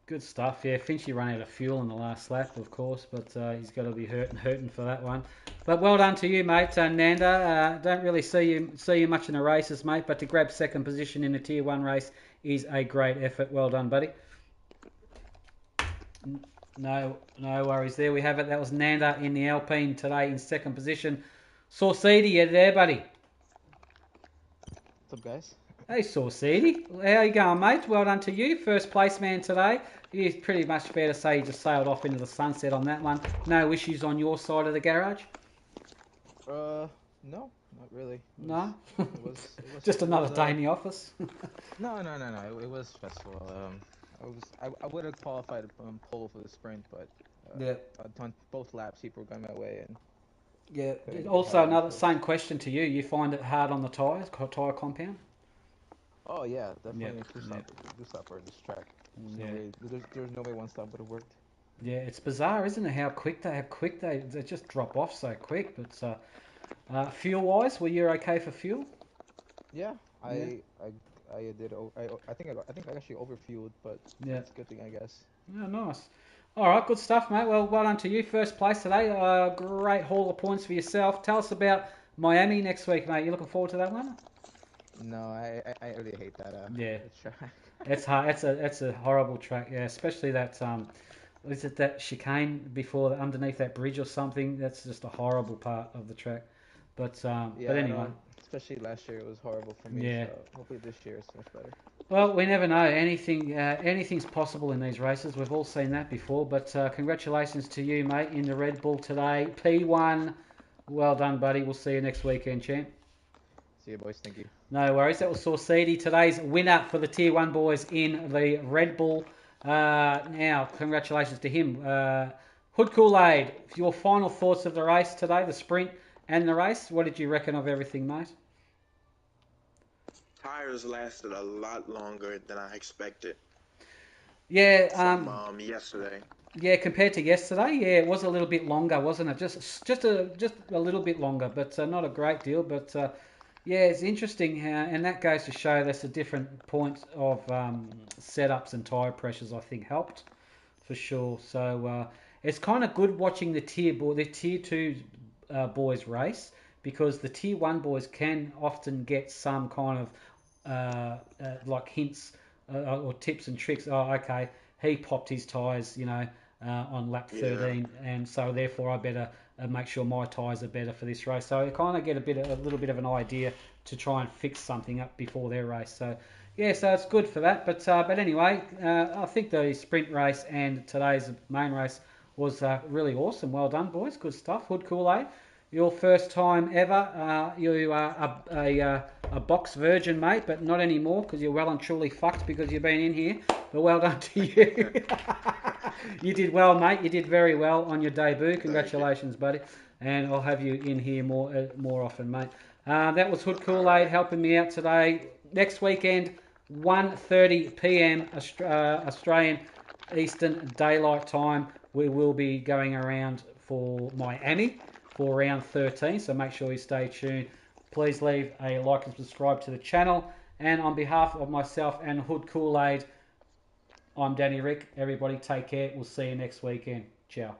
Good stuff. Yeah, Finchy ran out of fuel in the last lap, of course, but he's got to be hurting for that one. But well done to you, mate, Nanda. Don't really see you much in the races, mate, but to grab second position in a Tier 1 race is a great effort. Well done, buddy. No worries. There we have it. That was Nanda in the Alpine today in second position. Saucedo, you there, buddy? What's up, guys? Hey, Saucedo. How you going, mate? Well done to you. First place man today. It's pretty much fair to say you just sailed off into the sunset on that one. No issues on your side of the garage? No, not really. No? It was, Just it another was, day in the office? no. It was festival. I would have qualified pole for the sprint, but Yeah. on both laps, people were going my way and Yeah. couldn't get Also, higher than another first. same question to you. You find it hard on the tyres, tyre compound? Oh yeah, Yeah. definitely a two stopper in this track. Yeah. There's no way one stop would have worked. Yeah, it's bizarre, isn't it? How quick they just drop off so quick. But fuel wise, were you okay for fuel? Yeah, Yeah, I did. I think I actually overfueled, but yeah. that's a good thing, I guess. Yeah, nice. All right, good stuff, mate. Well done to you. First place today. Great haul of points for yourself. Tell us about Miami next week, mate. You looking forward to that one? No, I really hate that Yeah, track. it's hard. It's a horrible track. Yeah, especially that is it that chicane before underneath that bridge or something? That's just a horrible part of the track. But Yeah, I anyway, know. Especially last year, it was horrible for me. yeah. So hopefully this year it's much better. Well, we never know. Anything's possible in these races. We've all seen that before. But congratulations to you, mate, in the Red Bull today. P1. Well done, buddy. We'll see you next weekend, champ. See you, boys. Thank you. No worries. That was Saucedo, today's winner for the Tier 1 boys in the Red Bull. Now, congratulations to him. Hood Kool-Aid, your final thoughts of the race today, the sprint and the race. What did you reckon of everything, mate? Tires lasted a lot longer than I expected Yeah, from yesterday. yeah, compared to yesterday, yeah, it was a little bit longer, wasn't it? Just a little bit longer, but not a great deal. But yeah, it's interesting how, and that goes to show that's a different point of setups and tire pressures. I think helped for sure. So it's kind of good watching the tier two boys race because the tier one boys can often get some kind of like hints or tips and tricks. Oh, okay, he popped his tyres, on lap Yeah. 13, and so therefore I better make sure my tyres are better for this race. So I kind of get a little bit of an idea to try and fix something up before their race. So yeah, so it's good for that. But anyway, I think the sprint race and today's main race was really awesome. Well done, boys. Good stuff. Hood Kool-Aid. Your first time ever. You are a box virgin, mate, but not anymore because you're well and truly fucked because you've been in here. But well done to you. You did well, mate. You did very well on your debut. Congratulations, buddy. And I'll have you in here more often, mate. That was Hood Kool-Aid helping me out today. Next weekend, 1:30 p.m. Australian Eastern Daylight Time. We will be going around for Miami for round 13, so make sure you stay tuned. Please leave a like and subscribe to the channel. And on behalf of myself and Hood Kool-Aid, I'm Danny Rick. Everybody take care. We'll see you next weekend. Ciao.